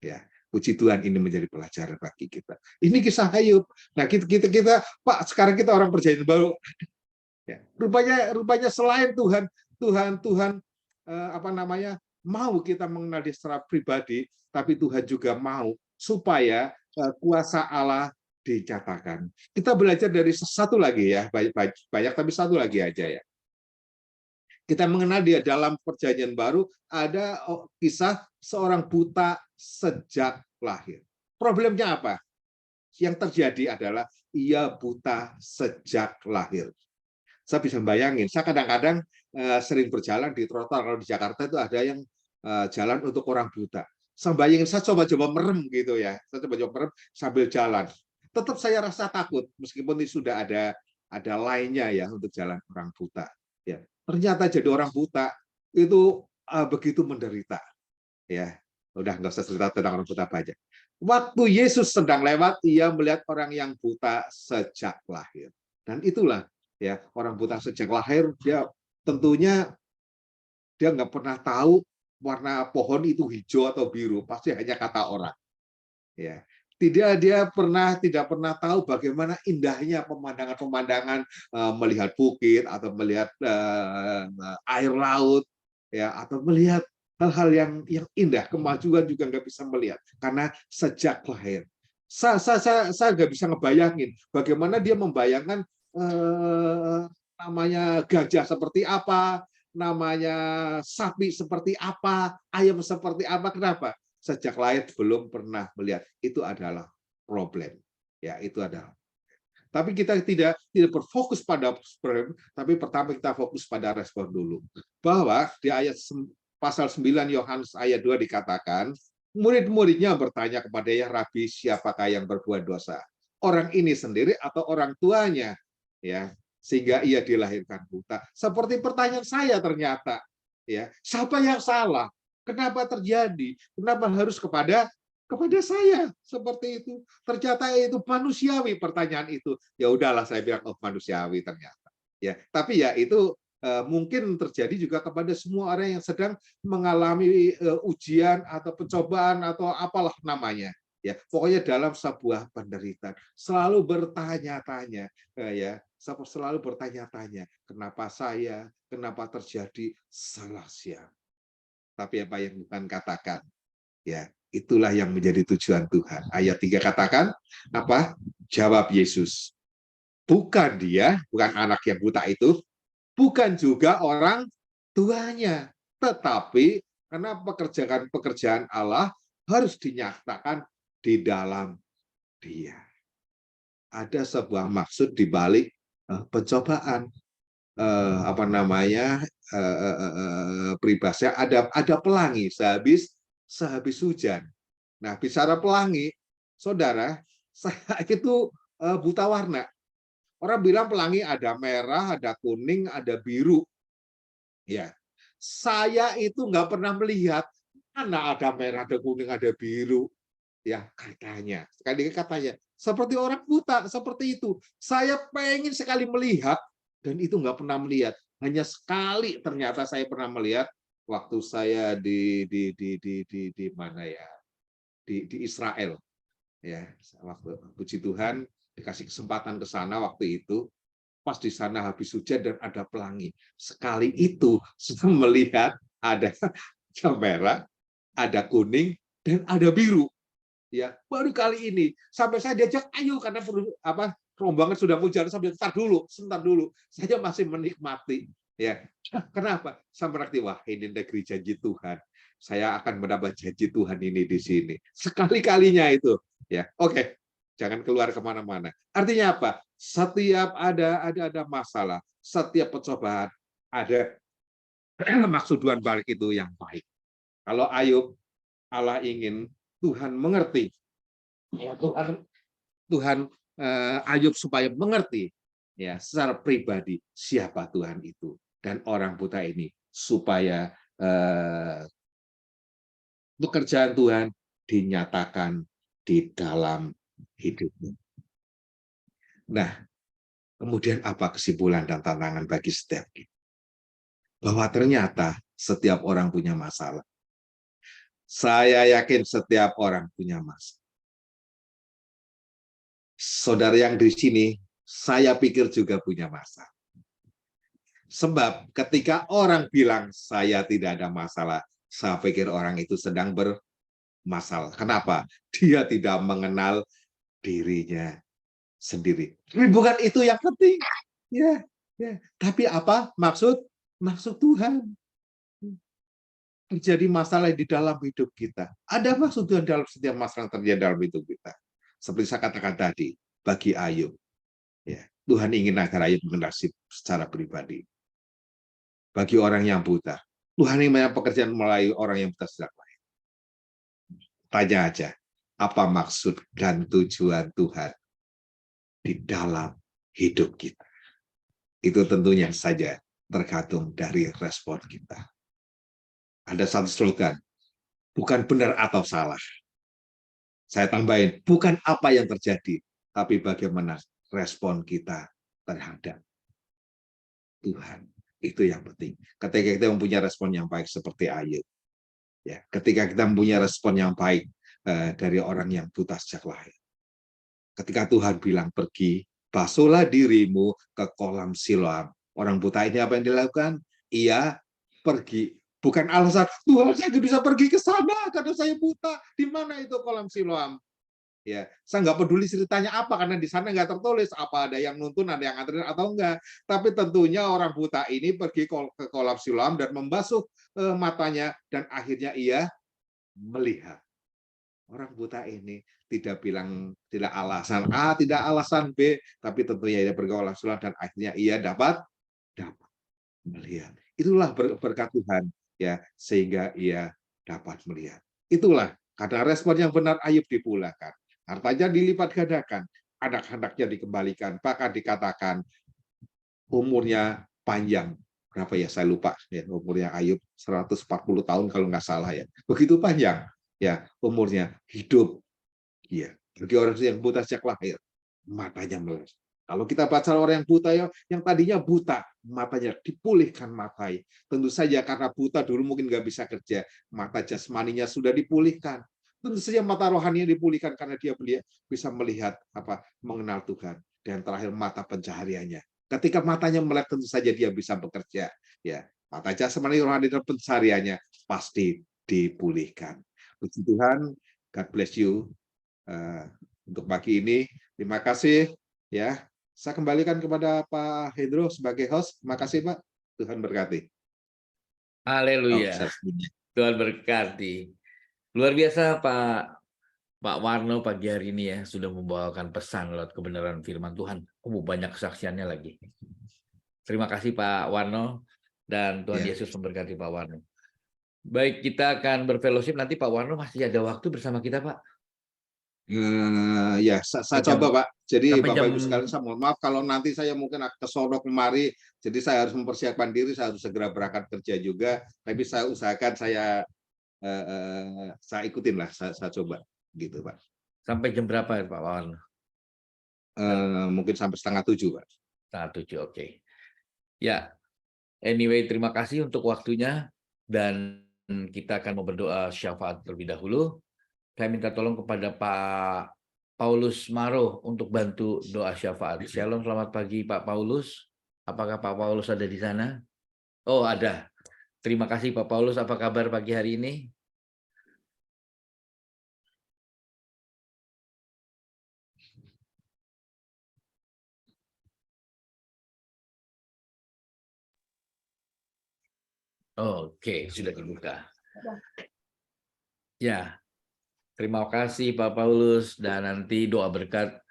Ya, Puji Tuhan, ini menjadi pelajaran bagi kita. Ini kisah Ayub. Nah, kita Pak, sekarang kita orang perjanjian baru. Ya, rupanya selain Tuhan mau kita mengenal dia secara pribadi, tapi Tuhan juga mau supaya kuasa Allah dinyatakan. Kita belajar dari satu lagi ya, banyak tapi satu lagi aja ya. Kita mengenal dia dalam perjanjian baru, ada kisah seorang buta sejak lahir. Problemnya apa? Yang terjadi adalah ia buta sejak lahir. Saya bisa bayangin, saya kadang-kadang sering berjalan di trotoar, kalau di Jakarta itu ada yang jalan untuk orang buta. Saya bayangin, saya coba-coba merem gitu ya, saya coba-coba merem sambil jalan. Tetap saya rasa takut, meskipun ini sudah ada lainnya ya untuk jalan orang buta. Ya, ternyata jadi orang buta itu begitu menderita. Ya, udah nggak usah cerita tentang orang buta banyak. Waktu Yesus sedang lewat, ia melihat orang yang buta sejak lahir. Dan itulah ya, orang buta sejak lahir, dia tentunya dia nggak pernah tahu warna pohon itu hijau atau biru, pasti hanya kata orang. Ya, tidak pernah tahu bagaimana indahnya pemandangan melihat bukit atau melihat air laut, ya, atau melihat hal-hal yang indah. Kemajuan juga nggak bisa melihat karena sejak lahir. Saya nggak bisa ngebayangin bagaimana dia membayangkan namanya gajah seperti apa, namanya sapi seperti apa, ayam seperti apa. Kenapa? Sejak lahir belum pernah melihat. Itu adalah problem. Ya, itu adalah. Tapi kita tidak berfokus pada problem, tapi pertama kita fokus pada respon dulu. Bahwa di ayat pasal 9 Yohanes ayat 2 dikatakan, murid-muridnya bertanya kepada ya, Rabi, siapakah yang berbuat dosa? Orang ini sendiri atau orang tuanya? Ya, sehingga ia dilahirkan buta. Seperti pertanyaan saya ternyata, ya, siapa yang salah? Kenapa terjadi? Kenapa harus kepada saya? Seperti itu. Ternyata itu manusiawi pertanyaan itu. Ya udahlah, saya bilang manusiawi ternyata. Ya, tapi ya itu mungkin terjadi juga kepada semua orang yang sedang mengalami ujian atau pencobaan atau apalah namanya. Ya, pokoknya dalam sebuah penderitaan selalu bertanya-tanya, ya, selalu bertanya-tanya, kenapa saya, kenapa terjadi, salah siapa. Tapi apa yang Tuhan katakan, ya, itulah yang menjadi tujuan Tuhan. Ayat 3 katakan apa? Jawab Yesus, bukan dia, bukan anak yang buta itu, bukan juga orang tuanya, tetapi karena pekerjaan Allah harus dinyatakan di dalam dia. Ada sebuah maksud di balik pencobaan, peribahasa ada pelangi sehabis hujan. Nah, bicara pelangi, saudara, saya itu buta warna. Orang bilang pelangi ada merah, ada kuning, ada biru. Ya, saya itu nggak pernah melihat mana ada merah, ada kuning, ada biru. Ya, katanya, sekali katanya, seperti orang buta, seperti itu. Saya pengen sekali melihat, dan itu nggak pernah melihat. Hanya sekali ternyata saya pernah melihat waktu saya di mana ya, di Israel. Ya, waktu puji Tuhan dikasih kesempatan ke sana waktu itu. Pas di sana habis hujan dan ada pelangi. Sekali itu saya melihat ada merah, ada kuning, dan ada biru. Ya, baru kali ini sampai saya diajak ayo karena rombongan sudah mau jalan sambil sebentar dulu. Saya masih menikmati. Ya, kenapa? Saya mengerti, wah ini negeri janji Tuhan. Saya akan mendapat janji Tuhan ini di sini. Sekali-kalinya itu. Ya, oke. Jangan keluar kemana-mana. Artinya apa? Setiap ada masalah, setiap pencobaan ada maksud Tuhan balik itu yang baik. Kalau Ayub, Allah ingin Tuhan mengerti. Ya, Tuhan Ayub supaya mengerti ya secara pribadi siapa Tuhan itu dan orang buta ini supaya pekerjaan Tuhan dinyatakan di dalam hidupnya. Nah, kemudian apa kesimpulan dan tantangan bagi setiap kita? Bahwa ternyata setiap orang punya masalah. Saya yakin setiap orang punya masalah. Saudara yang di sini, saya pikir juga punya masalah. Sebab ketika orang bilang saya tidak ada masalah, saya pikir orang itu sedang bermasalah. Kenapa? Dia tidak mengenal dirinya sendiri. Tapi bukan itu yang penting. Ya, ya. Tapi apa maksud Tuhan? Terjadi masalah di dalam hidup kita. Ada maksud Tuhan dalam setiap masalah yang terjadi dalam hidup kita. Seperti saya katakan tadi, bagi Ayub, ya, Tuhan ingin agar Ayub mengenal secara pribadi. Bagi orang yang buta, Tuhan ingin banyak pekerjaan melalui orang yang buta sejak lahir. Tanya aja, apa maksud dan tujuan Tuhan di dalam hidup kita? Itu tentunya saja tergantung dari respon kita. Ada satu slogan, bukan benar atau salah. Saya tambahin, bukan apa yang terjadi, tapi bagaimana respon kita terhadap Tuhan. Itu yang penting. Ketika kita mempunyai respon yang baik seperti Ayub, ya, ketika kita mempunyai respon yang baik dari orang yang buta sejak lahir. Ketika Tuhan bilang pergi, basuhlah dirimu ke kolam Siloam. Orang buta ini apa yang dilakukan? Ia pergi. Bukan alasan, Tuhan saya tidak bisa pergi ke sana karena saya buta. Di mana itu kolam Siloam? Ya, saya nggak peduli ceritanya apa karena di sana nggak tertulis apa ada yang nuntun, ada yang nganterin atau enggak. Tapi tentunya orang buta ini pergi ke kolam Siloam dan membasuh matanya dan akhirnya ia melihat. Orang buta ini tidak bilang tidak alasan A, tidak alasan B, tapi tentunya ia pergi ke kolam Siloam dan akhirnya ia dapat melihat. Itulah berkat Tuhan, ya, sehingga ia dapat melihat. Itulah karena respon yang benar Ayub dipulihkan. Hartanya dilipat gandakan, anak-anaknya dikembalikan, bahkan dikatakan umurnya panjang. Berapa ya, saya lupa ya, umurnya Ayub 140 tahun kalau nggak salah ya. Begitu panjang ya umurnya, hidup. Iya, bagi orang yang buta sejak lahir, matanya melek. Kalau kita baca orang yang buta yang tadinya buta, matanya dipulihkan matai. Tentu saja karena buta dulu mungkin nggak bisa kerja, mata jasmaninya sudah dipulihkan. Tentu saja mata rohaninya dipulihkan karena dia bisa melihat mengenal Tuhan. Dan terakhir mata pencahariannya. Ketika matanya melek tentu saja dia bisa bekerja. Ya, mata jasmani rohani dan pencahariannya pasti dipulihkan. Puji Tuhan, God bless you. Untuk pagi ini, terima kasih. Ya, saya kembalikan kepada Pak Hendro sebagai host. Terima kasih Pak. Tuhan berkati. Haleluya. Tuhan berkati. Luar biasa Pak Warno pagi hari ini ya, sudah membawakan pesan lewat kebenaran firman Tuhan. Banyak kesaksiannya lagi. Terima kasih Pak Warno, dan Tuhan Yesus memberkati Pak Warno. Baik, kita akan berfellowship. Nanti Pak Warno masih ada waktu bersama kita, Pak? Ya, saya coba Pak. Jadi Bapak Ibu sekalian, saya mohon maaf kalau nanti saya mungkin ke sono kemari, jadi saya harus mempersiapkan diri, saya harus segera berangkat kerja juga. Tapi saya usahakan saya ikutin lah, saya coba gitu Pak. Sampai jam berapa ya Pak Warno? Mungkin sampai 6:30 Pak. 6:30, oke. Ya, anyway, terima kasih untuk waktunya, dan kita akan mau berdoa syafaat terlebih dahulu. Saya minta tolong kepada Pak Paulus Maro untuk bantu doa syafaat. Shalom, selamat pagi Pak Paulus. Apakah Pak Paulus ada di sana? Oh, ada. Terima kasih Pak Paulus. Apa kabar pagi hari ini? Oke, sudah dibuka. Ya, terima kasih Pak Paulus, dan nanti doa berkat.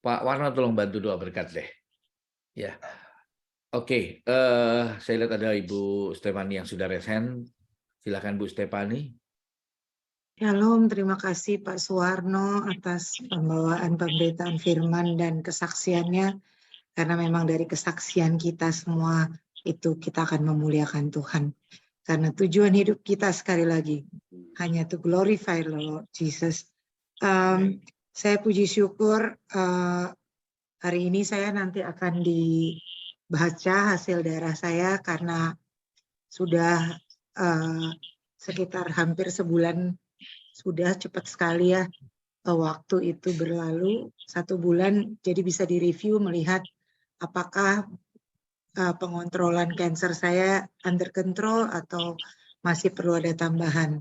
Pak Warno tolong bantu doa berkat deh. Ya, oke. Saya lihat ada Ibu Stefani yang sudah raise hand. Silakan Bu Stefani. Shalom, terima kasih Pak Suwarno atas pembawaan pemberitaan firman dan kesaksiannya. Karena memang dari kesaksian kita semua itu kita akan memuliakan Tuhan. Karena tujuan hidup kita sekali lagi hanya to glorify the Lord Jesus. Saya puji syukur hari ini saya nanti akan dibaca hasil darah saya karena sudah sekitar hampir sebulan, sudah cepat sekali ya waktu itu berlalu, 1 bulan, jadi bisa direview melihat apakah pengontrolan kanker saya under control atau masih perlu ada tambahan.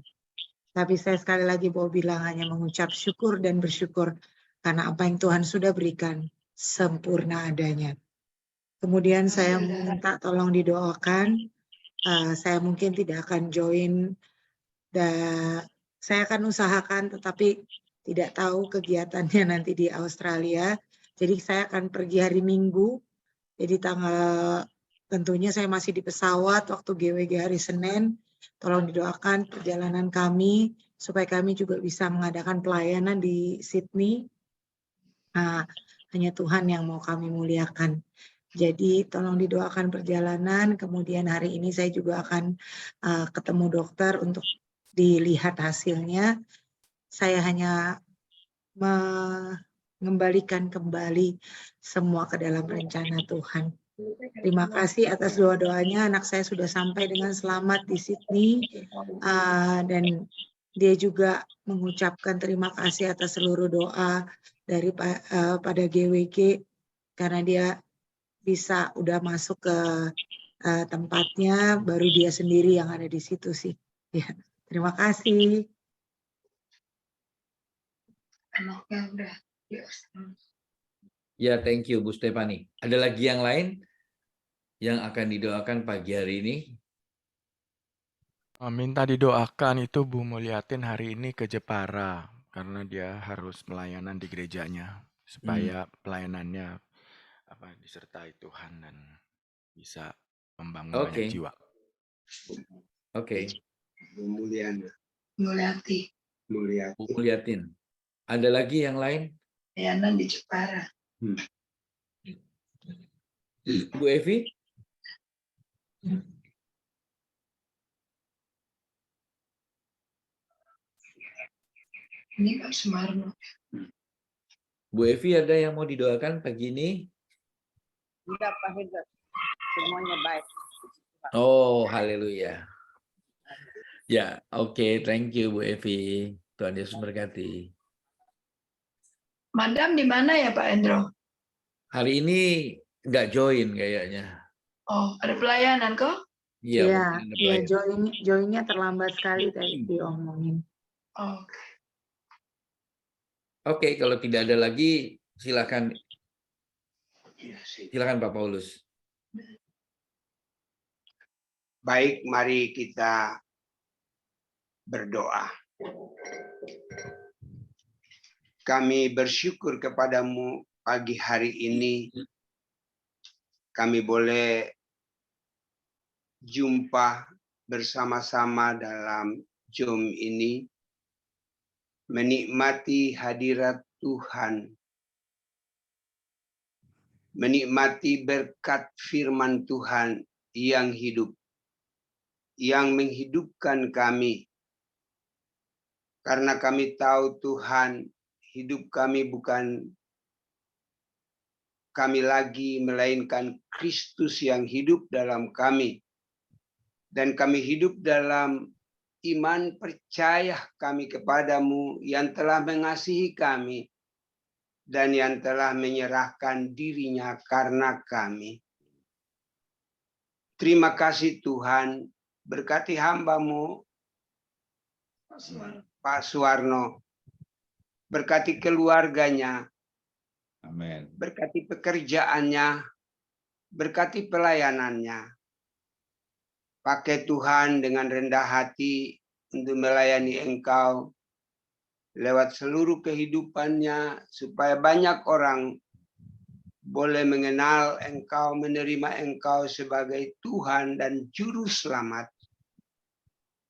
Tapi saya sekali lagi mau bilang hanya mengucap syukur dan bersyukur karena apa yang Tuhan sudah berikan sempurna adanya. Kemudian saya minta tolong didoakan, saya mungkin tidak akan join, saya akan usahakan tetapi tidak tahu kegiatannya nanti di Australia. Jadi saya akan pergi hari Minggu, jadi tentunya saya masih di pesawat waktu GWG hari Senin. Tolong didoakan perjalanan kami supaya kami juga bisa mengadakan pelayanan di Sydney. Hanya Tuhan yang mau kami muliakan. Jadi tolong didoakan perjalanan. Kemudian hari ini saya juga akan ketemu dokter untuk dilihat hasilnya. Saya hanya mengembalikan kembali semua ke dalam rencana Tuhan. Terima kasih atas doa-doanya. Anak saya sudah sampai dengan selamat di Sydney, dan dia juga mengucapkan terima kasih atas seluruh doa dari pada GWG karena dia bisa udah masuk ke tempatnya, baru dia sendiri yang ada di situ sih. Ya, terima kasih. Anaknya udah Ya, thank you Bu Stefani. Ada lagi yang lain yang akan didoakan pagi hari ini? Minta didoakan itu Bu Mulyatin hari ini ke Jepara karena dia harus pelayanan di gerejanya supaya pelayanannya disertai Tuhan dan bisa membangun banyak jiwa. Oke. Mulyati. Bu Mulyatin. Ada lagi yang lain? Pelayanan di Jepara. Bu Evi? Ini Pak Sumarno. Bu Evi ada yang mau didoakan pagi ini? Enggak, Pak Hendra. Semuanya baik. Oh, haleluya. Ya, oke. Thank you Bu Evi. Tuhan Yesus berkati. Madam di mana ya Pak Endro? Hari ini nggak join kayaknya. Oh, ada pelayanan kok? Iya, Ya, joinnya terlambat sekali tadi diomongin. Oh. Oke, kalau tidak ada lagi, silakan. Silakan Pak Paulus. Baik, mari kita berdoa. Kami bersyukur kepadamu pagi hari ini. Kami boleh jumpa bersama-sama dalam Zoom ini. Menikmati hadirat Tuhan. Menikmati berkat firman Tuhan yang hidup. Yang menghidupkan kami. Karena kami tahu Tuhan, hidup kami bukan kami lagi, melainkan Kristus yang hidup dalam kami. Dan kami hidup dalam iman percaya kami kepadamu yang telah mengasihi kami dan yang telah menyerahkan dirinya karena kami. Terima kasih Tuhan, berkati hamba-Mu, Pak Suwarno, berkati keluarganya, Amin. berkati pekerjaannya, berkati pelayanannya. Pakai Tuhan dengan rendah hati untuk melayani Engkau lewat seluruh kehidupannya, supaya banyak orang boleh mengenal Engkau, menerima Engkau sebagai Tuhan dan Juru Selamat.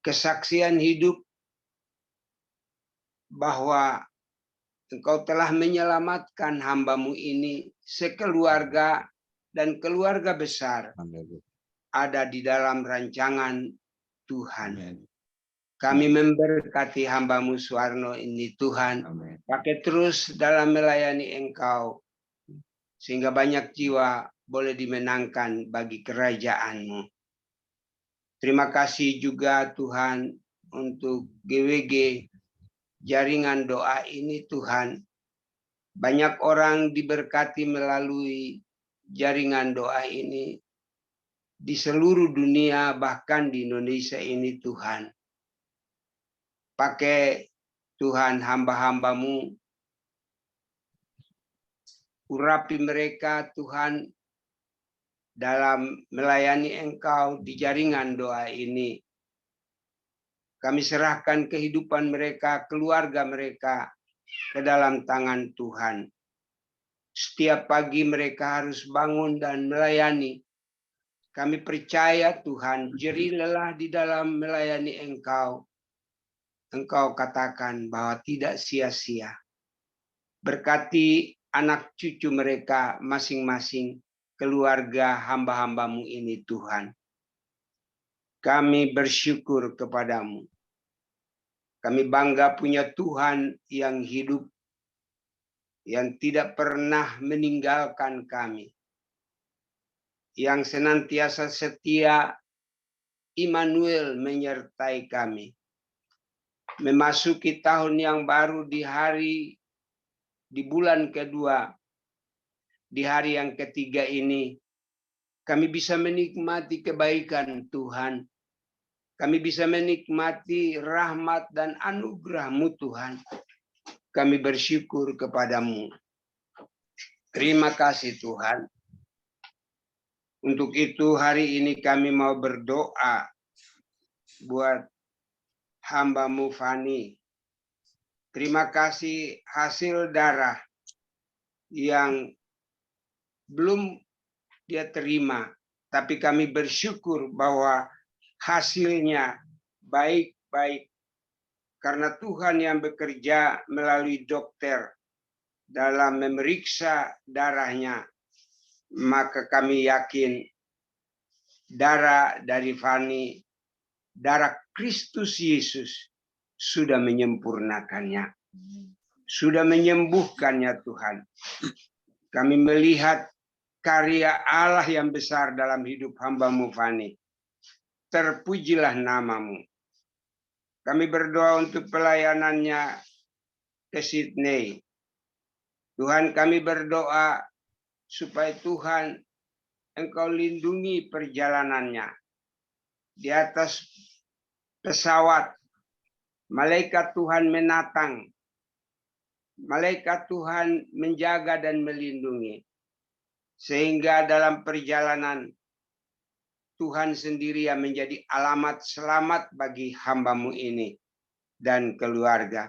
Kesaksian hidup bahwa Engkau telah menyelamatkan hamba-Mu ini sekeluarga dan keluarga besar ada di dalam rancangan Tuhan. Amen. Kami memberkati hamba-Mu Suwarno ini Tuhan. Amen. Pakai terus dalam melayani Engkau sehingga banyak jiwa boleh dimenangkan bagi kerajaan-Mu. Terima kasih juga Tuhan untuk GWG jaringan doa ini Tuhan. Banyak orang diberkati melalui jaringan doa ini di seluruh dunia, bahkan di Indonesia ini Tuhan. Pakai Tuhan hamba-hambamu, urapi mereka Tuhan dalam melayani Engkau di jaringan doa ini. Kami serahkan kehidupan mereka, keluarga mereka ke dalam tangan Tuhan. Setiap pagi mereka harus bangun dan melayani. Kami percaya Tuhan, jerih lelah di dalam melayani Engkau. Engkau katakan bahwa tidak sia-sia. Berkati anak cucu mereka masing-masing, keluarga hamba-hambamu ini Tuhan. Kami bersyukur kepadamu. Kami bangga punya Tuhan yang hidup, yang tidak pernah meninggalkan kami, yang senantiasa setia, Immanuel menyertai kami. Memasuki tahun yang baru di bulan kedua, di hari yang ketiga ini, kami bisa menikmati kebaikan Tuhan. Kami bisa menikmati rahmat dan anugerah-Mu Tuhan. Kami bersyukur kepadamu. Terima kasih Tuhan. Untuk itu hari ini kami mau berdoa buat hamba-Mu Fani. Terima kasih hasil darah yang belum dia terima. Tapi kami bersyukur bahwa hasilnya baik-baik. Karena Tuhan yang bekerja melalui dokter dalam memeriksa darahnya. Maka kami yakin darah dari Fani, darah Kristus Yesus sudah menyempurnakannya. Sudah menyembuhkannya Tuhan. Kami melihat karya Allah yang besar dalam hidup hamba-Mu Fani. Terpujilah nama-Mu. Kami berdoa untuk pelayanannya ke Sydney. Tuhan, kami berdoa supaya Tuhan Engkau lindungi perjalanannya. Di atas pesawat, malaikat Tuhan menatang. Malaikat Tuhan menjaga dan melindungi. Sehingga dalam perjalanan Tuhan sendiri yang menjadi alamat selamat bagi hamba-Mu ini dan keluarga.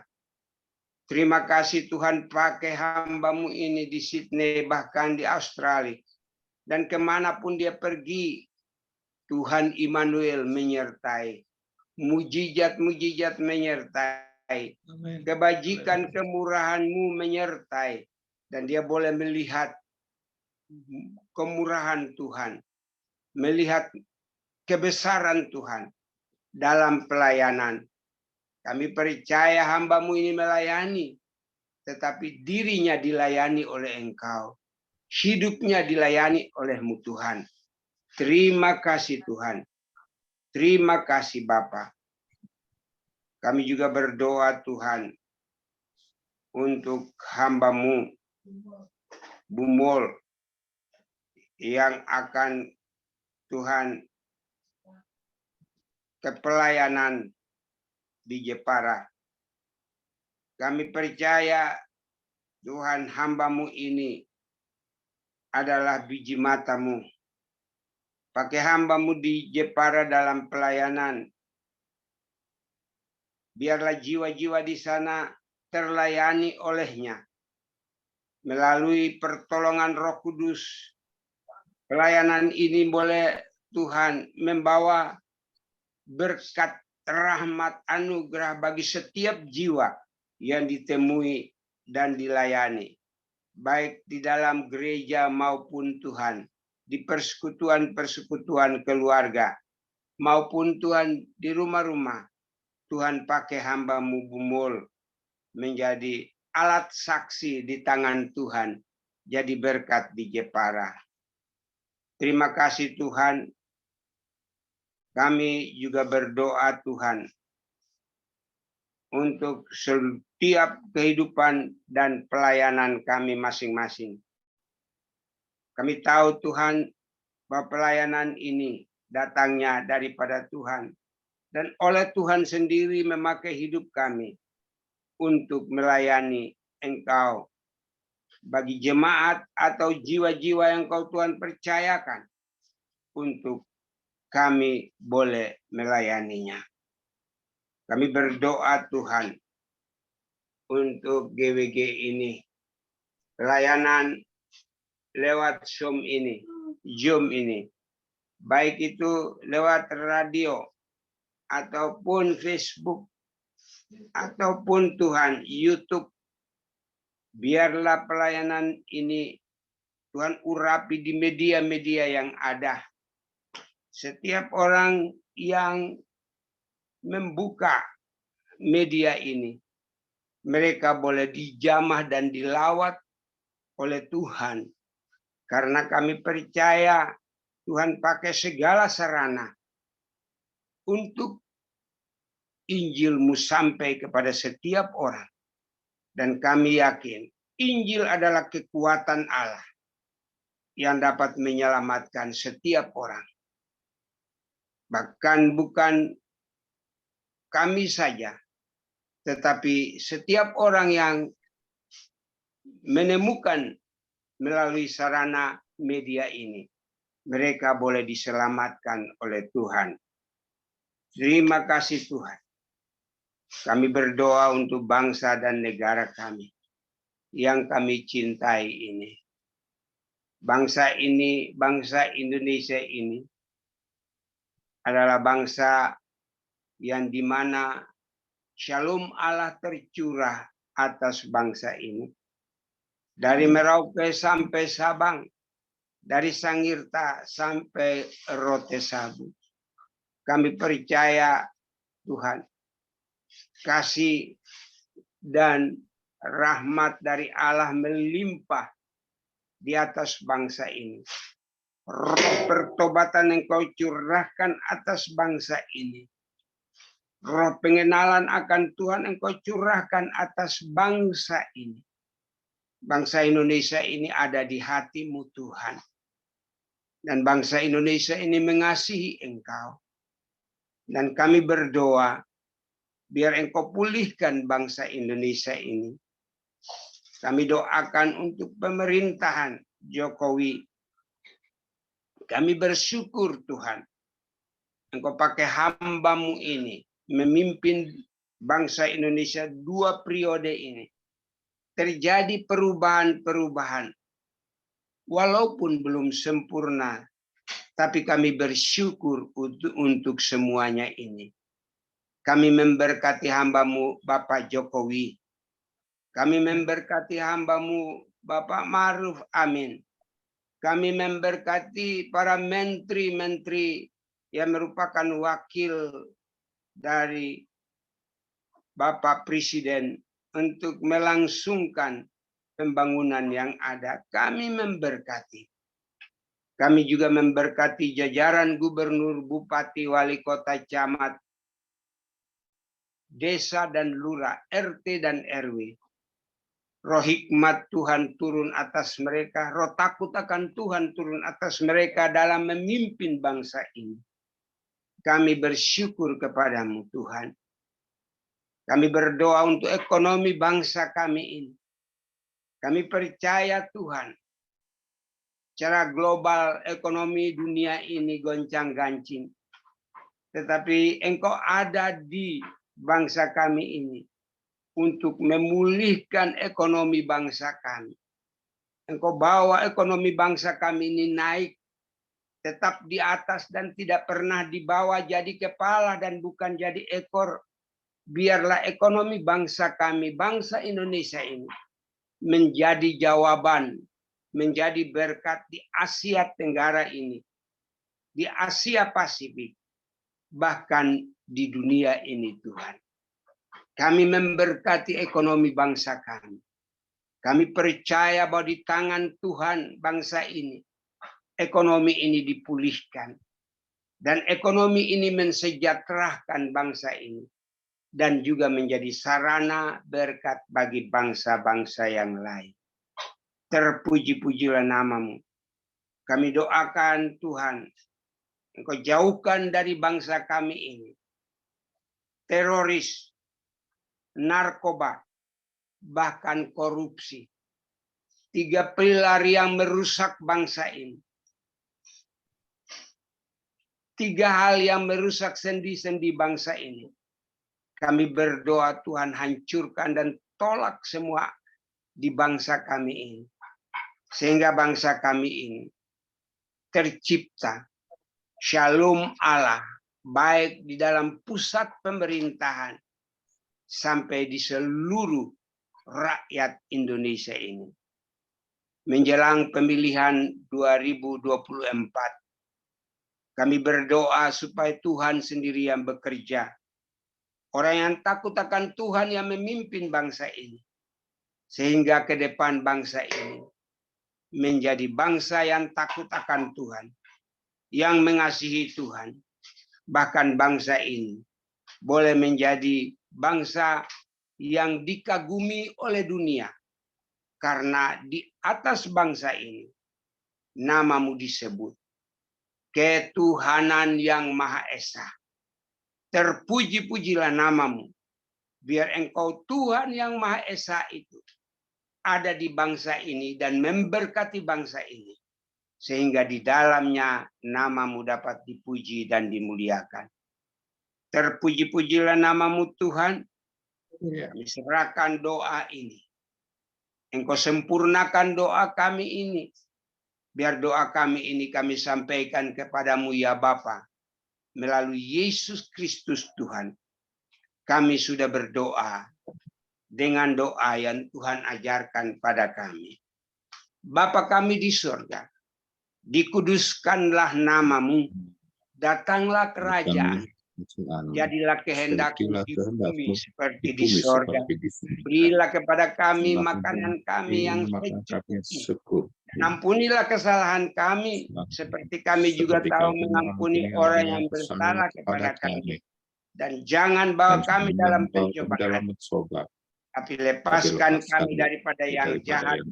Terima kasih Tuhan pakai hamba-Mu ini di Sydney, bahkan di Australia. Dan kemanapun dia pergi, Tuhan Immanuel menyertai. Mujizat-mujizat menyertai. Kebajikan kemurahan-Mu menyertai. Dan dia boleh melihat kemurahan Tuhan. Melihat kebesaran Tuhan dalam pelayanan. Kami percaya hamba-Mu ini melayani, tetapi dirinya dilayani oleh Engkau. Hidupnya dilayani oleh-Mu Tuhan. Terima kasih Tuhan. Terima kasih Bapa. Kami juga berdoa Tuhan untuk hamba-Mu Bumol yang akan Tuhan kepelayanan di Jepara. Kami percaya Tuhan hamba-Mu ini adalah biji mata-Mu. Pakai hamba-Mu di Jepara dalam pelayanan. Biarlah jiwa-jiwa di sana terlayani olehnya. Melalui pertolongan Roh Kudus. Pelayanan ini boleh Tuhan membawa berkat rahmat anugerah bagi setiap jiwa yang ditemui dan dilayani. Baik di dalam gereja maupun Tuhan. Di persekutuan-persekutuan keluarga. Maupun Tuhan di rumah-rumah. Tuhan pakai hamba-Mu Bumol menjadi alat saksi di tangan Tuhan. Jadi berkat di Jepara. Terima kasih Tuhan. Kami juga berdoa Tuhan untuk setiap kehidupan dan pelayanan kami masing-masing. Kami tahu Tuhan bahwa pelayanan ini datangnya daripada Tuhan. Dan oleh Tuhan sendiri memakai hidup kami untuk melayani Engkau. Bagi jemaat atau jiwa-jiwa yang Kau Tuhan percayakan untuk kami boleh melayaninya. Kami berdoa Tuhan untuk GWG ini. Pelayanan lewat Zoom ini. Baik itu lewat radio ataupun Facebook ataupun Tuhan YouTube. Biarlah pelayanan ini Tuhan urapi di media-media yang ada. Setiap orang yang membuka media ini, mereka boleh dijamah dan dilawat oleh Tuhan. Karena kami percaya Tuhan pakai segala sarana untuk Injil-Mu sampai kepada setiap orang. Dan kami yakin Injil adalah kekuatan Allah yang dapat menyelamatkan setiap orang. Bahkan bukan kami saja, tetapi setiap orang yang menemukan melalui sarana media ini, mereka boleh diselamatkan oleh Tuhan. Terima kasih Tuhan. Kami berdoa untuk bangsa dan negara kami yang kami cintai ini. Bangsa Indonesia ini adalah bangsa yang dimana Shalom Allah tercurah atas bangsa ini. Dari Merauke sampai Sabang, dari Sangirta sampai Rote Sabu. Kami percaya Tuhan, kasih dan rahmat dari Allah melimpah di atas bangsa ini. Roh pertobatan yang Kau curahkan atas bangsa ini. Roh pengenalan akan Tuhan yang Kau curahkan atas bangsa ini. Bangsa Indonesia ini ada di hati-Mu Tuhan. Dan bangsa Indonesia ini mengasihi Engkau. Dan kami berdoa, biar Engkau pulihkan bangsa Indonesia ini. Kami doakan untuk pemerintahan Jokowi. Kami bersyukur Tuhan, Engkau pakai hamba-Mu ini, memimpin bangsa Indonesia 2 periode ini. Terjadi perubahan-perubahan. Walaupun belum sempurna, tapi kami bersyukur untuk semuanya ini. Kami memberkati hamba-Mu Bapak Jokowi. Kami memberkati hamba-Mu Bapak Ma'ruf Amin. Kami memberkati para menteri-menteri yang merupakan wakil dari Bapak Presiden untuk melangsungkan pembangunan yang ada. Kami memberkati. Kami juga memberkati jajaran gubernur, bupati, wali kota, camat, desa dan lurah, RT dan RW. Roh hikmat Tuhan turun atas mereka, roh takut akan Tuhan turun atas mereka dalam memimpin bangsa ini. Kami bersyukur kepadamu Tuhan. Kami berdoa untuk ekonomi bangsa kami ini. Kami percaya Tuhan, secara global ekonomi dunia ini goncang-gancing. Tetapi Engkau ada di bangsa kami ini untuk memulihkan ekonomi bangsa kami. Engkau bawa ekonomi bangsa kami ini naik, tetap di atas dan tidak pernah dibawa jadi kepala dan bukan jadi ekor. Biarlah ekonomi bangsa kami, bangsa Indonesia ini, menjadi jawaban, menjadi berkat di Asia Tenggara ini, di Asia Pasifik, bahkan di dunia ini Tuhan. Kami memberkati ekonomi bangsa kami. Kami percaya bahwa di tangan Tuhan bangsa ini, ekonomi ini dipulihkan. Dan ekonomi ini mensejahterakan bangsa ini. dan juga menjadi sarana berkat bagi bangsa-bangsa yang lain. Terpuji-pujilah namamu. Kami doakan Tuhan, Engkau jauhkan dari bangsa kami ini teroris, narkoba, bahkan korupsi. 3 pilar yang merusak bangsa ini. 3 hal yang merusak sendi-sendi bangsa ini. Kami berdoa Tuhan hancurkan dan tolak semua di bangsa kami ini. Sehingga bangsa kami ini tercipta shalom Allah, baik di dalam pusat pemerintahan sampai di seluruh rakyat Indonesia ini. Menjelang pemilihan 2024, kami berdoa supaya Tuhan sendiri yang bekerja. Orang yang takut akan Tuhan yang memimpin bangsa ini. Sehingga ke depan bangsa ini menjadi bangsa yang takut akan Tuhan, yang mengasihi Tuhan. Bahkan bangsa ini boleh menjadi bangsa yang dikagumi oleh dunia. Karena di atas bangsa ini namamu disebut. Ketuhanan yang Maha Esa. Terpuji-pujilah namamu. Biar Engkau Tuhan yang Maha Esa itu ada di bangsa ini dan memberkati bangsa ini. Sehingga di dalamnya namamu dapat dipuji dan dimuliakan. Terpuji-pujilah namamu Tuhan. Kami serahkan doa ini. Engkau sempurnakan doa kami ini. Biar doa kami ini kami sampaikan kepadamu ya Bapa. Melalui Yesus Kristus Tuhan. Kami sudah berdoa dengan doa yang Tuhan ajarkan pada kami. Bapa kami di surga. Dikuduskanlah namamu. Datanglah kerajaan. Jadilah kehendakmu di bumi seperti di sorga. Berilah kepada kami makanan kami yang secukupnya. Ampunilah kesalahan kami seperti kami juga tahu mengampuni orang yang bersalah kepada kami. Dan jangan bawa kami dalam pencobaan, tapi lepaskan kami daripada yang jahat.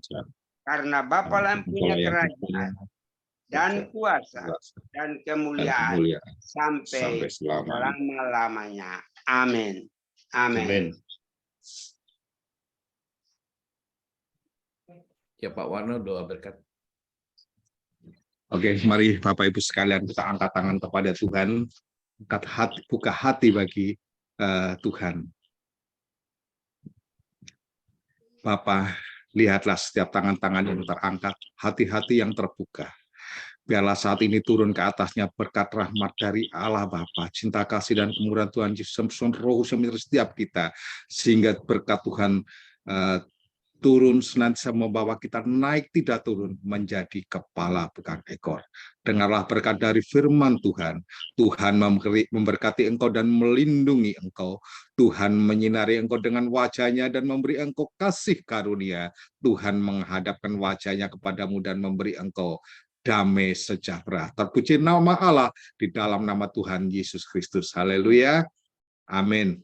Karena Bapa lah yang punya kerajaan dan kuasa dan kemuliaan sampai selama-lamanya. Amin. Amin. Ya Pak Warno, doa berkat. Oke, mari Bapak Ibu sekalian kita angkat tangan kepada Tuhan, angkat hati, buka hati bagi Tuhan. Bapak, lihatlah setiap tangan-tangan yang terangkat, hati-hati yang terbuka. Biarlah saat ini turun ke atasnya berkat rahmat dari Allah Bapa, cinta kasih dan kemurahan Tuhan Yesus, Roh Kudus setiap kita, sehingga berkat Tuhan turun senantiasa membawa kita naik tidak turun menjadi kepala bukan ekor. Dengarlah berkat dari firman Tuhan. Tuhan memberkati engkau dan melindungi engkau. Tuhan menyinari engkau dengan wajahnya dan memberi engkau kasih karunia. Tuhan menghadapkan wajahnya kepadamu dan memberi engkau damai sejahtera. Terpuji nama Allah di dalam nama Tuhan Yesus Kristus. Haleluya. Amin.